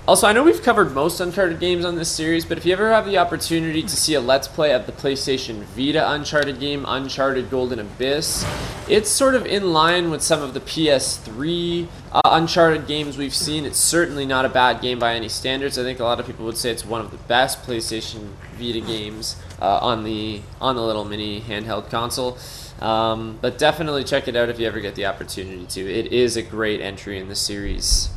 Also, I know we've covered most Uncharted games on this series, but if you ever have the opportunity to see a Let's Play of the PlayStation Vita Uncharted game, Uncharted Golden Abyss, it's sort of in line with some of the PS3 Uncharted games we've seen. It's certainly not a bad game by any standards. I think a lot of people would say it's one of the best PlayStation Vita games on the little mini handheld console. But definitely check it out if you ever get the opportunity to. It is a great entry in the series.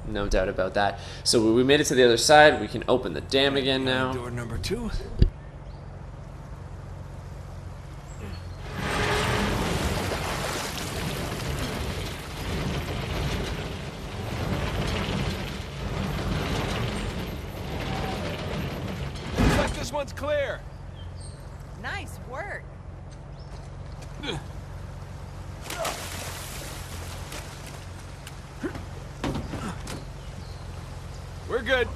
No doubt about that. So we made it to the other side. We can open the dam again now. Door number 2. Looks like this one's clear. Nice work. we're good.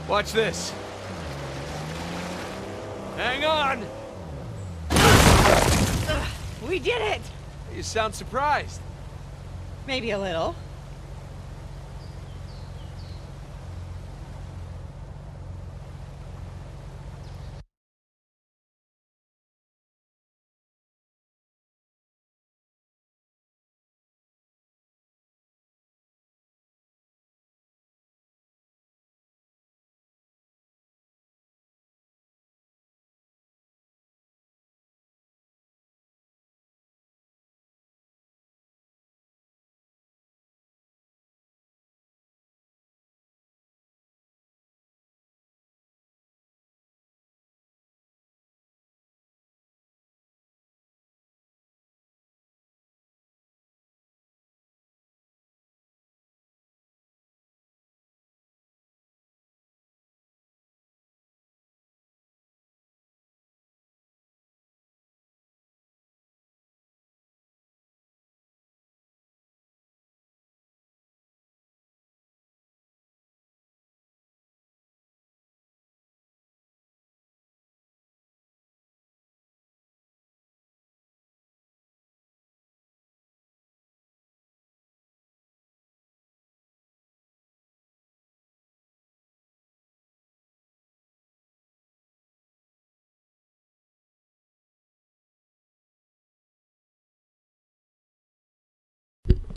Watch this. Hang on! We did it! You sound surprised. Maybe a little.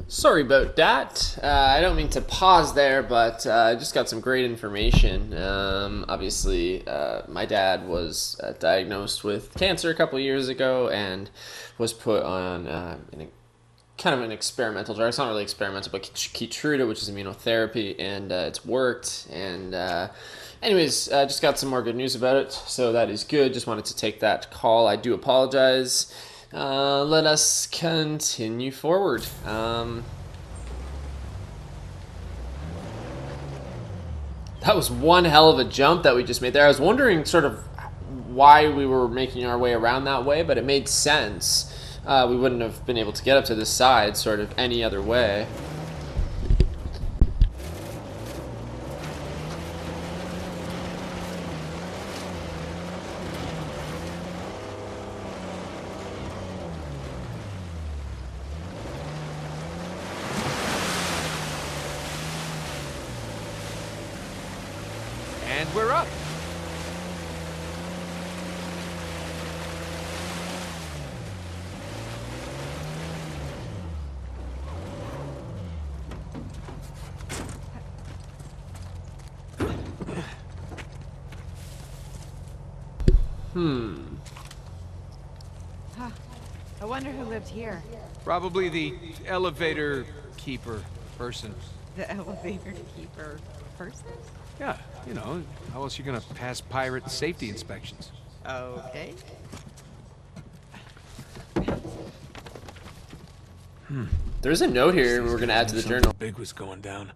Sorry about that. I don't mean to pause there, but I just got some great information. Obviously, my dad was diagnosed with cancer a couple years ago and was put on kind of an experimental drug. It's not really experimental, but Keytruda, which is immunotherapy, and it's worked. And anyways, just got some more good news about it, so that is good. Just wanted to take that call. I do apologize. Let us continue forward. That was one hell of a jump that we just made there. I was wondering sort of why we were making our way around that way, but it made sense. We wouldn't have been able to get up to this side sort of any other way. And we're up. I wonder who lived here. Probably the elevator keeper person. The elevator keeper person? Yeah, you know, how else you gonna pass pirate safety inspections? Okay. There's a note here we're going to add to the journal. Big was going down.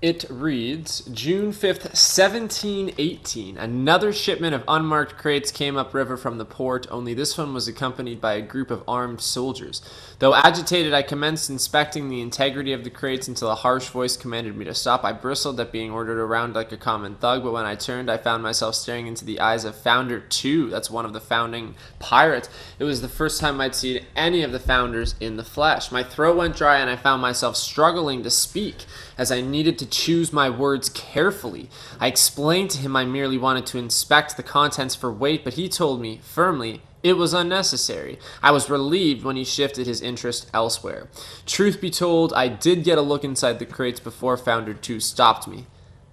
It reads, June 5th, 1718. Another shipment of unmarked crates came upriver from the port, only this one was accompanied by a group of armed soldiers. Though agitated, I commenced inspecting the integrity of the crates until a harsh voice commanded me to stop. I bristled at being ordered around like a common thug, but when I turned, I found myself staring into the eyes of Founder 2. That's one of the founding pirates. It was the first time I'd seen any of the founders in the flesh. My throat went dry and I found myself struggling to speak, as I needed to choose my words carefully. I explained to him I merely wanted to inspect the contents for weight, but he told me firmly it was unnecessary. I was relieved when he shifted his interest elsewhere. Truth be told, I did get a look inside the crates before Founder 2 stopped me.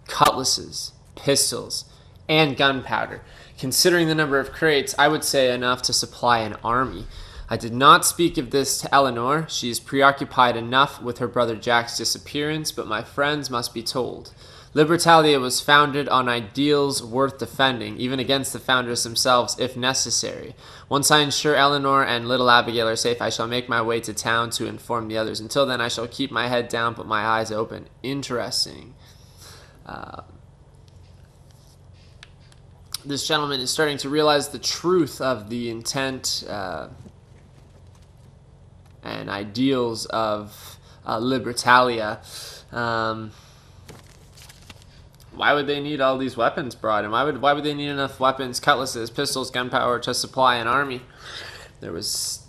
Cutlasses, pistols, and gunpowder. Considering the number of crates, I would say enough to supply an army. I did not speak of this to Eleanor. She is preoccupied enough with her brother Jack's disappearance, but my friends must be told. Libertalia was founded on ideals worth defending, even against the founders themselves, if necessary. Once I ensure Eleanor and little Abigail are safe, I shall make my way to town to inform the others. Until then, I shall keep my head down, but my eyes open. Interesting. This gentleman is starting to realize the truth of the intent and ideals of Libertalia. Why would they need all these weapons brought in? Why would they need enough weapons, cutlasses, pistols, gunpowder to supply an army? There was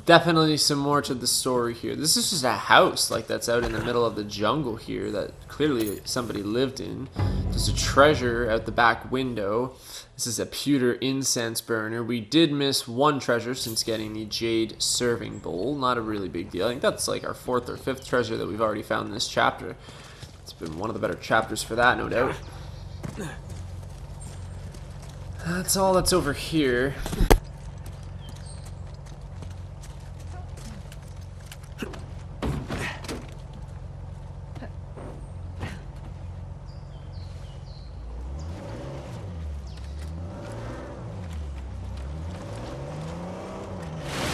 definitely some more to the story here. This is just a house like that's out in the middle of the jungle here that clearly somebody lived in. There's a treasure out the back window. This is a pewter incense burner. We did miss one treasure since getting the jade serving bowl. Not a really big deal. I think that's like our 4th or 5th treasure that we've already found in this chapter. It's been one of the better chapters for that, no doubt. That's all that's over here.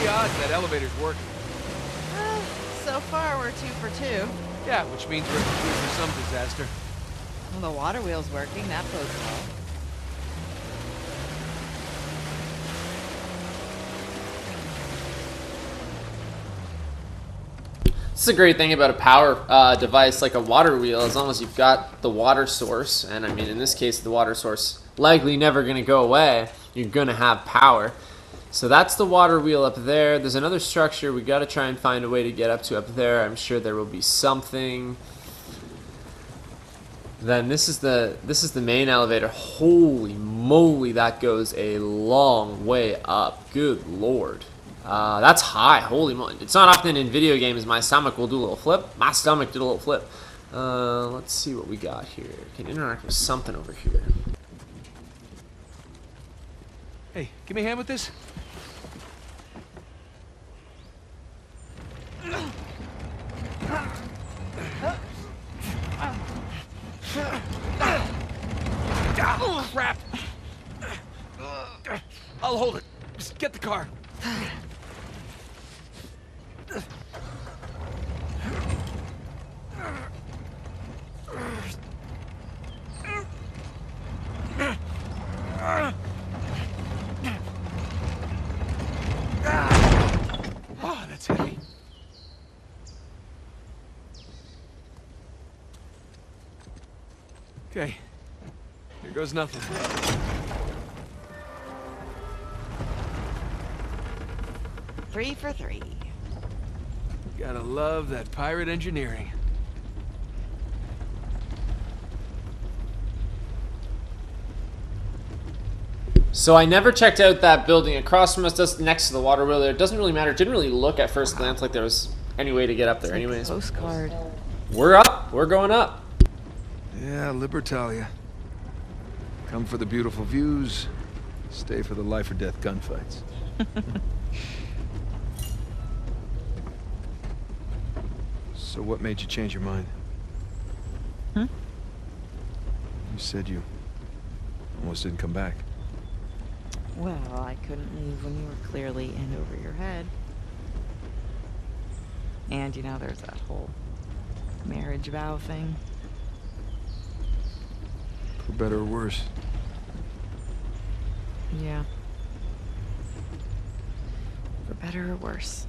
The odds that elevator's working. So far, we're 2 for 2. Yeah, which means we're due for some disaster. Well, the water wheel's working. That bodes well. This is a great thing about a power device like a water wheel, as long as you've got the water source, and I mean in this case the water source likely never going to go away, you're going to have power. So that's the water wheel up there. There's another structure we got to try and find a way to get up to up there. I'm sure there will be something. Then this is the main elevator. Holy moly, that goes a long way up. Good lord. That's high. Holy moly. It's not often in video games my stomach will do a little flip. My stomach did a little flip. Let's see what we got here. Can interact with something over here. Hey, give me a hand with this. Oh, crap! I'll hold it. Just get the car. Oh, that's heavy. Okay, here goes nothing. 3 for 3. Gotta love that pirate engineering. So I never checked out that building across from us, just next to the water wheel there. It doesn't really matter. It didn't really look at first glance like there was any way to get up there anyways. Postcard. We're up. We're going up. Yeah, Libertalia. Come for the beautiful views, stay for the life or death gunfights. So what made you change your mind? Hmm? You said you almost didn't come back. Well, I couldn't leave when you were clearly in over your head. And, you know, there's that whole marriage vow thing. better or worse. Yeah. For better or worse.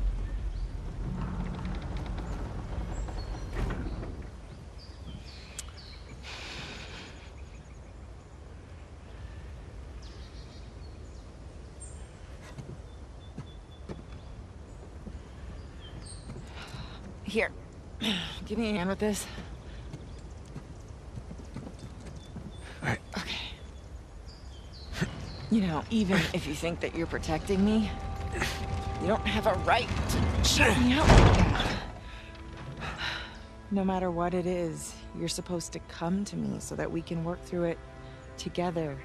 Here. Give me a hand with this. Alright. Okay. You know, even if you think that you're protecting me, you don't have a right to shut me out like that. No matter what it is, you're supposed to come to me so that we can work through it together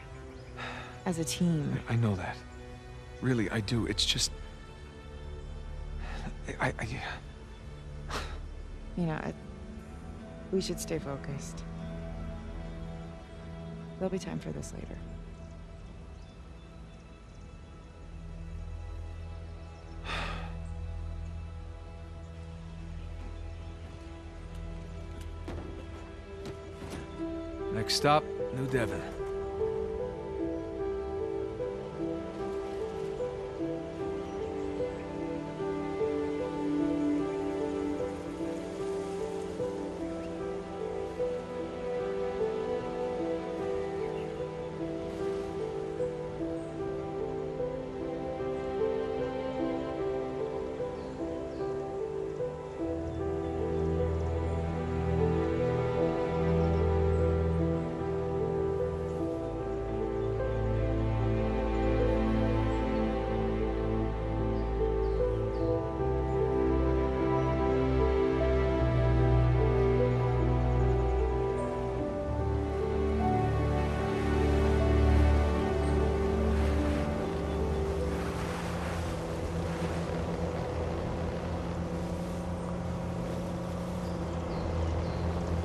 as a team. I know that. Really, I do. It's just... You know, we should stay focused. There'll be time for this later. Next stop, New Devon.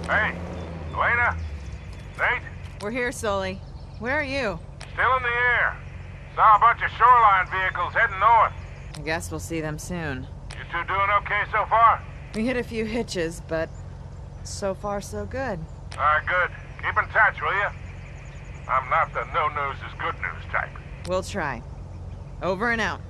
Hey, Elena? Nate? We're here, Sully. Where are you? Still in the air. Saw a bunch of shoreline vehicles heading north. I guess we'll see them soon. You two doing okay so far? We hit a few hitches, but so far so good. Alright, good. Keep in touch, will you? I'm not the no news is good news type. We'll try. Over and out.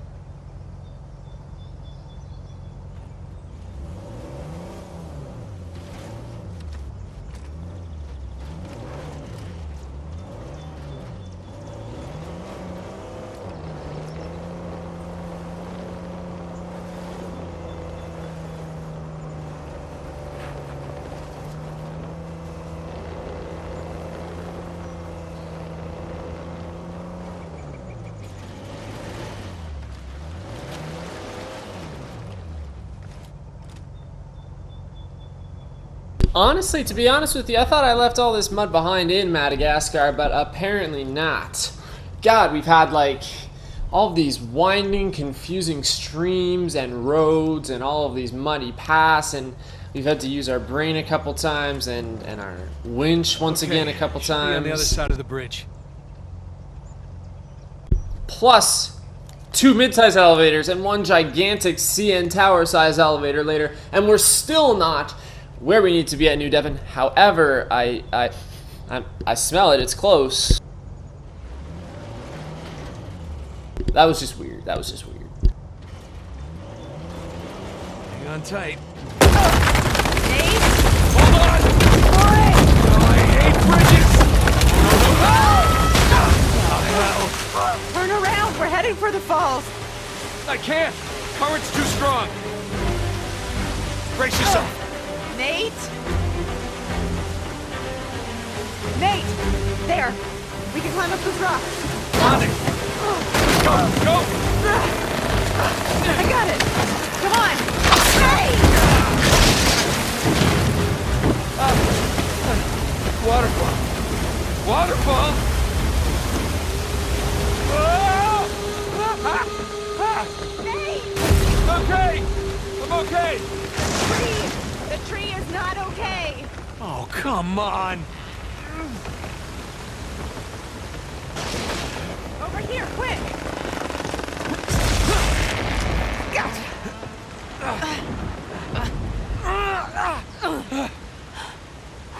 Honestly, to be honest with you, I thought I left all this mud behind in Madagascar, but apparently not. God, we've had like all of these winding, confusing streams and roads and all of these muddy paths, and we've had to use our brain a couple times and our winch once again a couple Should be on the other times. side of the bridge. Plus 2 mid-size elevators and 1 gigantic CN tower-size elevator later, and we're still not where we need to be at New Devon. However, I smell it. It's close. That was just weird. That was just weird. Hang on tight. Nate! Hold on! Oh, I hate bridges! Oh, Turn around! We're heading for the falls! hell! I can't! Current's too strong! Brace yourself! Nate! Nate! There! We can climb up this rock! On it! Go! Go! I got it! Come on! Nate! Waterfall! Waterfall! Nate! Okay! I'm okay! Tree! The tree is not okay! Oh, come on! Over here, quick!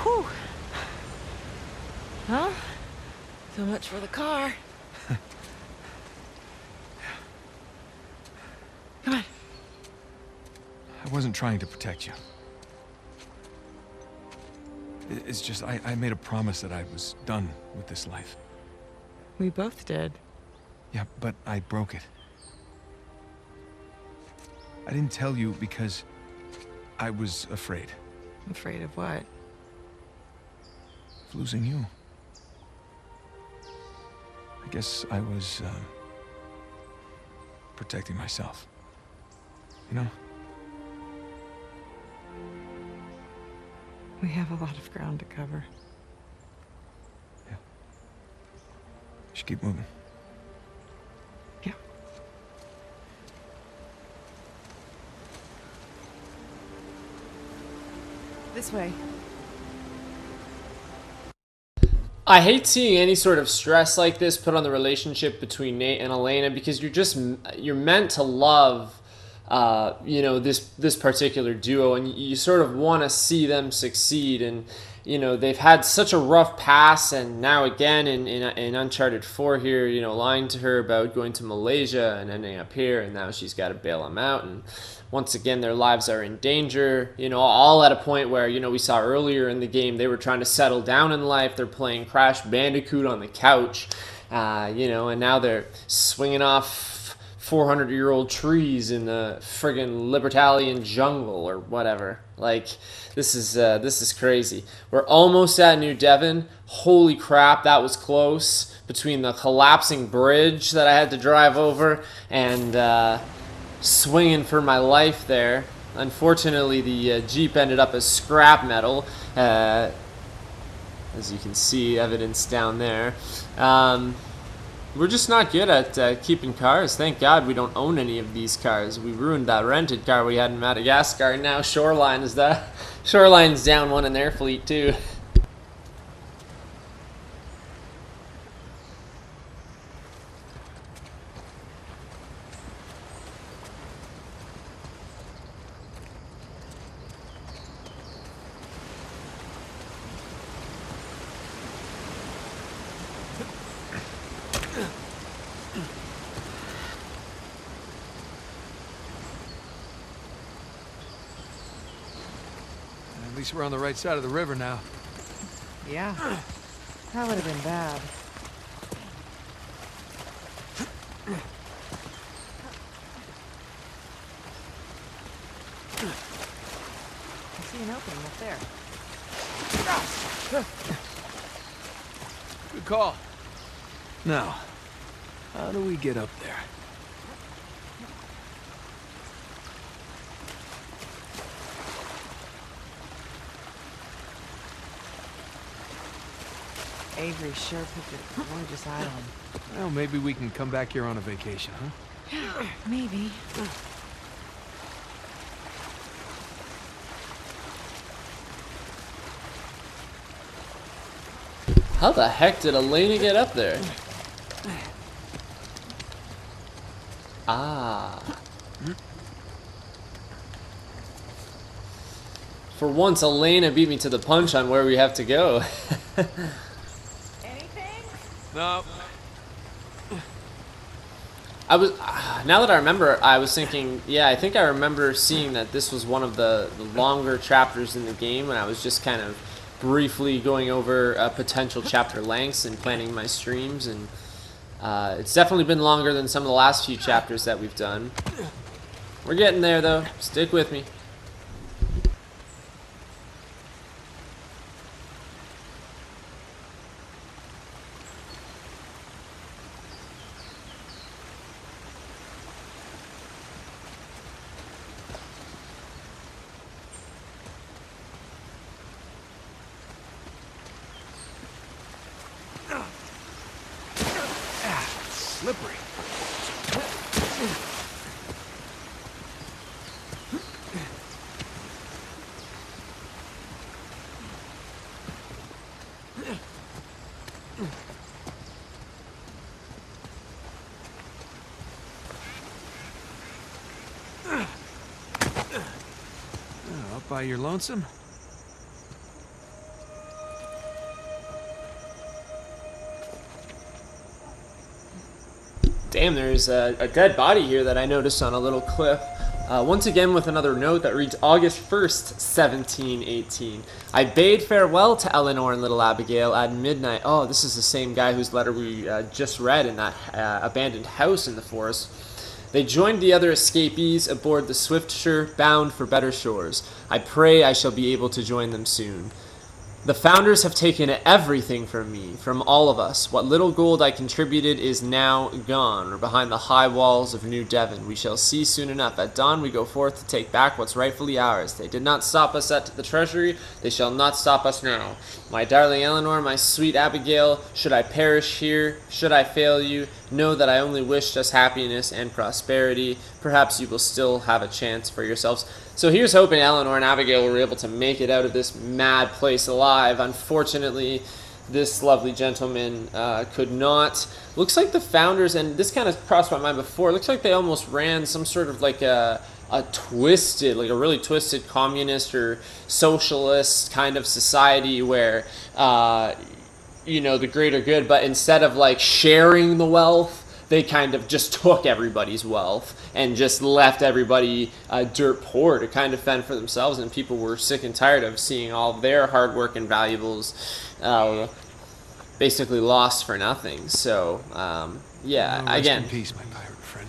Whew. Huh? So much for the car. Come on. I wasn't trying to protect you. It's just, I made a promise that I was done with this life. We both did. Yeah, but I broke it. I didn't tell you because I was afraid Afraid of what? of losing you. I guess I was, protecting myself. You know? We have a lot of ground to cover. Yeah. Should keep moving. Yeah. This way. I hate seeing any sort of stress like this put on the relationship between Nate and Elena, because you're meant to love, this particular duo, and you sort of want to see them succeed. And they've had such a rough past, and now again in Uncharted 4 here, lying to her about going to Malaysia and ending up here, and now she's got to bail him out, and once again their lives are in danger, all at a point where, we saw earlier in the game they were trying to settle down in life. They're playing Crash Bandicoot on the couch, and now they're swinging off 400-year-old trees in the friggin' libertalian jungle or whatever. Like, this is crazy. We're almost at New Devon. Holy crap, that was close. Between the collapsing bridge that I had to drive over and swinging for my life there. Unfortunately, the Jeep ended up as scrap metal, as you can see, evidence down there. We're just not good at keeping cars. Thank God we don't own any of these cars. We ruined that rented car we had in Madagascar, and now Shoreline's down one in their fleet too. At least we're on the right side of the river now. Yeah. That would have been bad. I see an opening up there. Good call. Now, how do we get up there? Avery sure picked a gorgeous island. Well, maybe we can come back here on a vacation, huh? Maybe. How the heck did Elena get up there? Ah. For once, Elena beat me to the punch on where we have to go. Anything? No. Now that I remember, I was thinking, yeah, I think I remember seeing that this was one of the longer chapters in the game, and I was just kind of briefly going over potential chapter lengths and planning my streams, and it's definitely been longer than some of the last few chapters that we've done. We're getting there, though. Stick with me. Slippery. Up by your lonesome? Damn, there's a dead body here that I noticed on a little clip. Once again with another note that reads August 1st, 1718. I bade farewell to Eleanor and little Abigail at midnight. Oh, this is the same guy whose letter we just read in that abandoned house in the forest. They joined the other escapees aboard the Swiftsure, bound for better shores. I pray I shall be able to join them soon. The founders have taken everything from me, from all of us. What little gold I contributed is now gone, or behind the high walls of New Devon. We shall see soon enough. At dawn we go forth to take back what's rightfully ours. They did not stop us at the treasury. They shall not stop us now. My darling Eleanor, my sweet Abigail, should I perish here, should I fail you, know that I only wished us happiness and prosperity. Perhaps you will still have a chance for yourselves. So here's hoping Eleanor and Abigail were able to make it out of this mad place alive. Unfortunately, this lovely gentleman could not. Looks like the founders, and this kind of crossed my mind before, looks like they almost ran some sort of like a really twisted communist or socialist kind of society where, the greater good, but instead of like sharing the wealth, they kind of just took everybody's wealth and just left everybody dirt poor to kind of fend for themselves, and people were sick and tired of seeing all their hard work and valuables basically lost for nothing. So, Rest in peace, my pirate friend.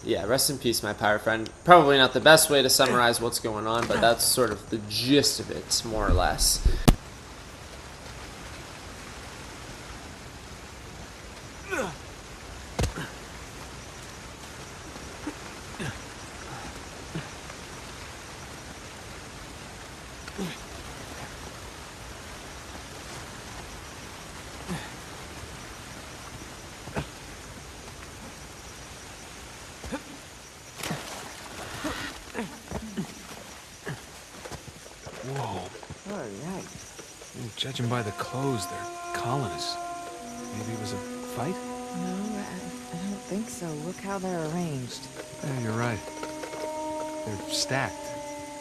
Yeah, rest in peace, my pirate friend. Probably not the best way to summarize what's going on, but that's sort of the gist of it, more or less. Whoa. All right. Judging by the clothes, they're colonists. Maybe it was a fight? No, I don't think so. Look how they're arranged. Yeah, you're right. They're stacked.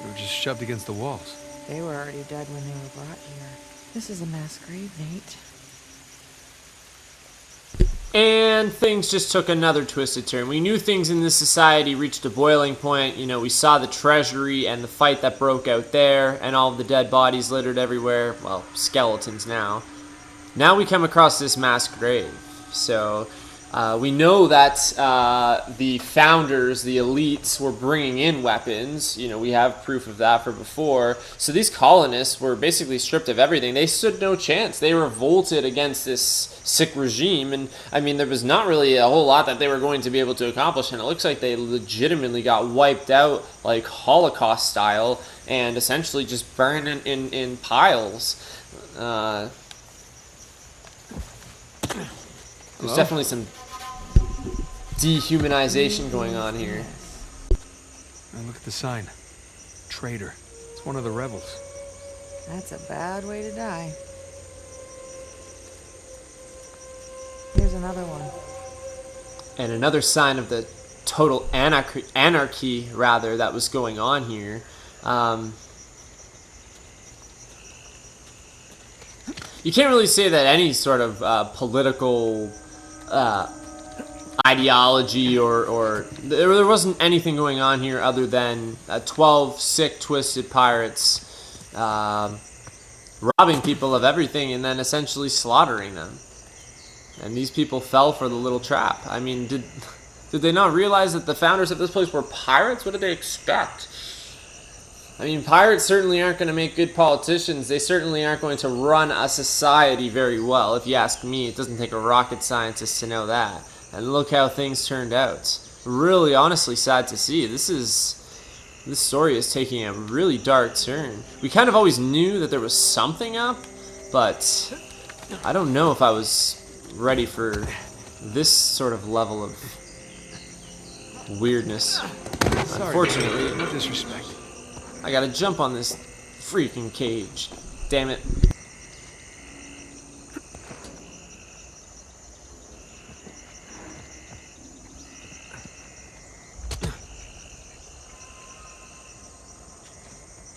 They were just shoved against the walls. They were already dead when they were brought here. This is a mass grave, Nate. And things just took another twisted turn. We knew things in this society reached a boiling point. We saw the treasury and the fight that broke out there, and all of the dead bodies littered everywhere. Well, skeletons now. Now we come across this mass grave. So we know that the founders, the elites, were bringing in weapons. We have proof of that from before. So these colonists were basically stripped of everything. They stood no chance. They revolted against this sick regime. And, there was not really a whole lot that they were going to be able to accomplish. And it looks like they legitimately got wiped out, like Holocaust style, and essentially just burned in piles. There's definitely some dehumanization going on here. And look at the sign. Traitor. It's one of the rebels. That's a bad way to die. Here's another one. And another sign of the total anarchy that was going on here. You can't really say that any sort of political ideology or there wasn't anything going on here other than 12 sick, twisted pirates robbing people of everything and then essentially slaughtering them. And these people fell for the little trap. Did they not realize that the founders of this place were pirates? What did they expect? Pirates certainly aren't going to make good politicians. They certainly aren't going to run a society very well. If you ask me, it doesn't take a rocket scientist to know that. And look how things turned out. Really, honestly sad to see. This story is taking a really dark turn. We kind of always knew that there was something up, but I don't know if I was ready for this sort of level of weirdness. Sorry, Unfortunately, no disrespect. I gotta jump on this freaking cage. Damn it.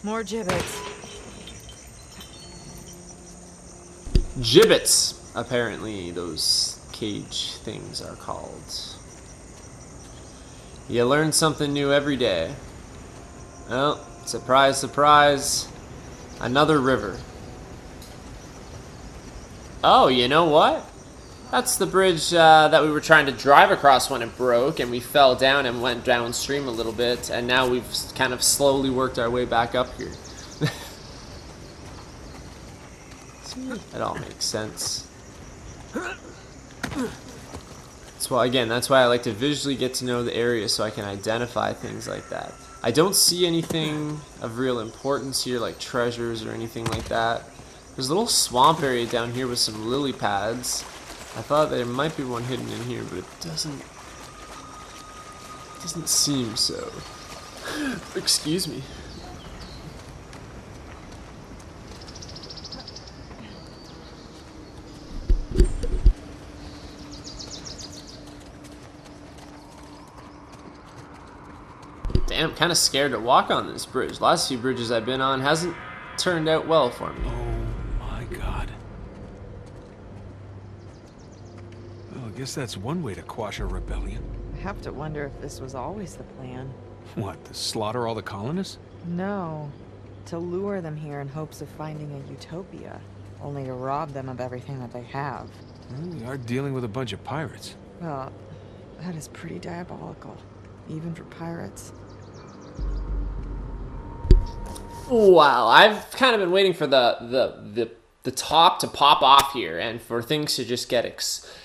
More gibbets. Gibbets, apparently those cage things are called. You learn something new every day. Well, surprise, surprise. Another river. Oh, you know what? That's the bridge that we were trying to drive across when it broke, and we fell down and went downstream a little bit, and now we've kind of slowly worked our way back up here. It all makes sense. That's why I like to visually get to know the area so I can identify things like that. I don't see anything of real importance here, like treasures or anything like that. There's a little swamp area down here with some lily pads. I thought there might be one hidden in here, but it doesn't seem so. Excuse me. Damn, I'm kind of scared to walk on this bridge. Last few bridges I've been on hasn't turned out well for me. Oh my god. Well, I guess that's one way to quash a rebellion. I have to wonder if this was always the plan. What, to slaughter all the colonists? No, to lure them here in hopes of finding a utopia, only to rob them of everything that they have. Well, we are dealing with a bunch of pirates. Well, that is pretty diabolical, even for pirates. Wow, I've kind of been waiting for the top to pop off here and for things to just get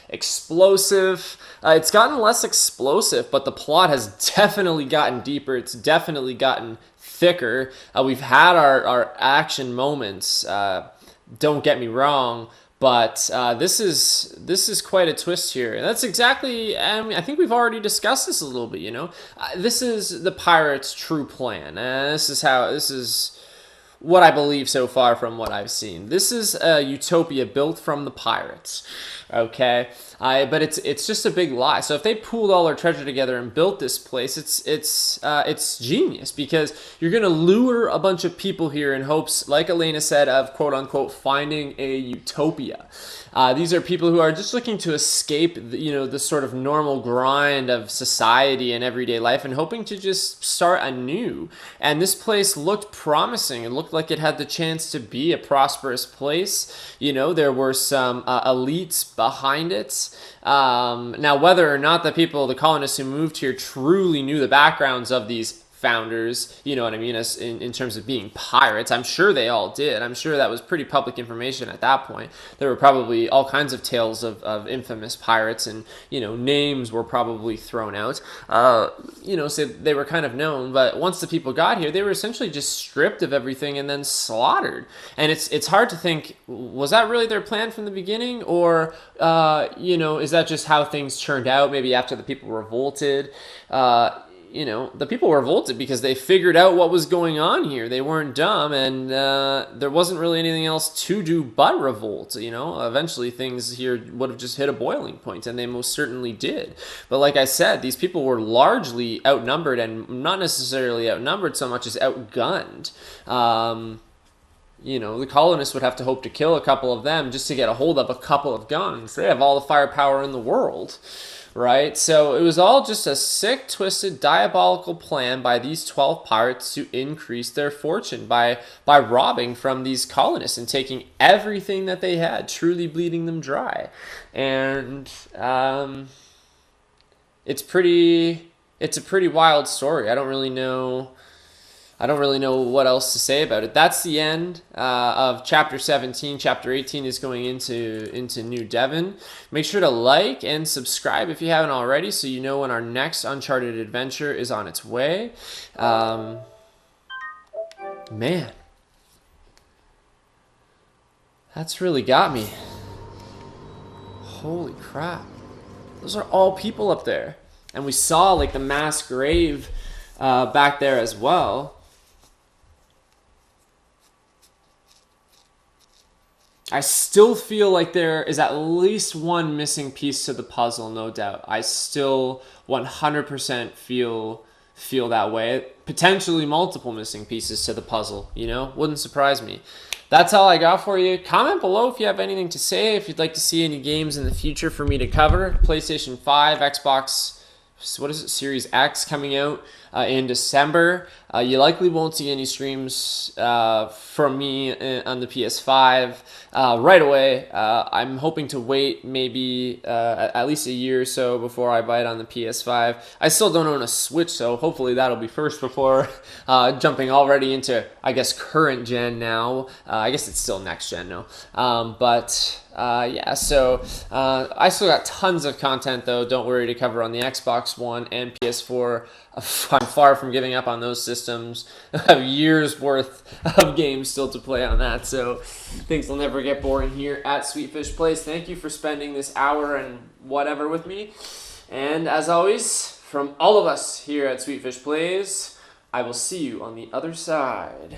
explosive. It's gotten less explosive, but the plot has definitely gotten deeper. It's definitely gotten thicker. We've had our action moments. Don't get me wrong. But this is quite a twist here, and that's exactly. I mean, I think we've already discussed this a little bit. You know, this is the pirates' true plan. This is what I believe so far from what I've seen. This is a utopia built from the pirates. Okay, but it's just a big lie. So if they pooled all their treasure together and built this place, it's genius, because you're gonna lure a bunch of people here in hopes, like Elena said, of quote unquote finding a utopia. These are people who are just looking to escape, the sort of normal grind of society and everyday life, and hoping to just start anew. And this place looked promising. It looked like it had the chance to be a prosperous place. There were some elites behind it. Now, whether or not the colonists who moved here truly knew the backgrounds of these founders, you know what I mean, as in terms of being pirates, I'm sure they all did. I'm sure that was pretty public information at that point. There were probably all kinds of tales of infamous pirates, and names were probably thrown out. So they were kind of known. But once the people got here, they were essentially just stripped of everything and then slaughtered. And it's hard to think, was that really their plan from the beginning, or is that just how things turned out? Maybe after the people revolted. The people were revolted because they figured out what was going on here. They weren't dumb, and there wasn't really anything else to do but revolt. Eventually things here would have just hit a boiling point, and they most certainly did. But like I said, these people were largely outnumbered, and not necessarily outnumbered so much as outgunned. The colonists would have to hope to kill a couple of them just to get a hold of a couple of guns. They have all the firepower in the world. Right? So it was all just a sick, twisted, diabolical plan by these 12 pirates to increase their fortune by robbing from these colonists and taking everything that they had, truly bleeding them dry. And it's a pretty wild story. I don't really know what else to say about it. That's the end of Chapter 17. Chapter 18 is going into New Devon. Make sure to like and subscribe if you haven't already, so you know when our next Uncharted adventure is on its way. Man. That's really got me. Holy crap. Those are all people up there. And we saw like the mass grave back there as well. I still feel like there is at least one missing piece to the puzzle, no doubt. I still 100% feel that way. Potentially multiple missing pieces to the puzzle, Wouldn't surprise me. That's all I got for you. Comment below if you have anything to say, if you'd like to see any games in the future for me to cover. PlayStation 5, Xbox what is it, Series X coming out in December. You likely won't see any streams from me on the PS5 right away. I'm hoping to wait maybe at least a year or so before I buy it on the PS5. I still don't own a Switch, so hopefully that'll be first before jumping already into, I guess, current gen now. I guess it's still next gen now. Yeah, so I still got tons of content, though, don't worry, to cover on the Xbox One and PS4. I'm far from giving up on those systems. I have years worth of games still to play on that, so things will never get boring here at Sweetfish Plays. Thank you for spending this hour and whatever with me. And as always, from all of us here at Sweetfish Plays, I will see you on the other side.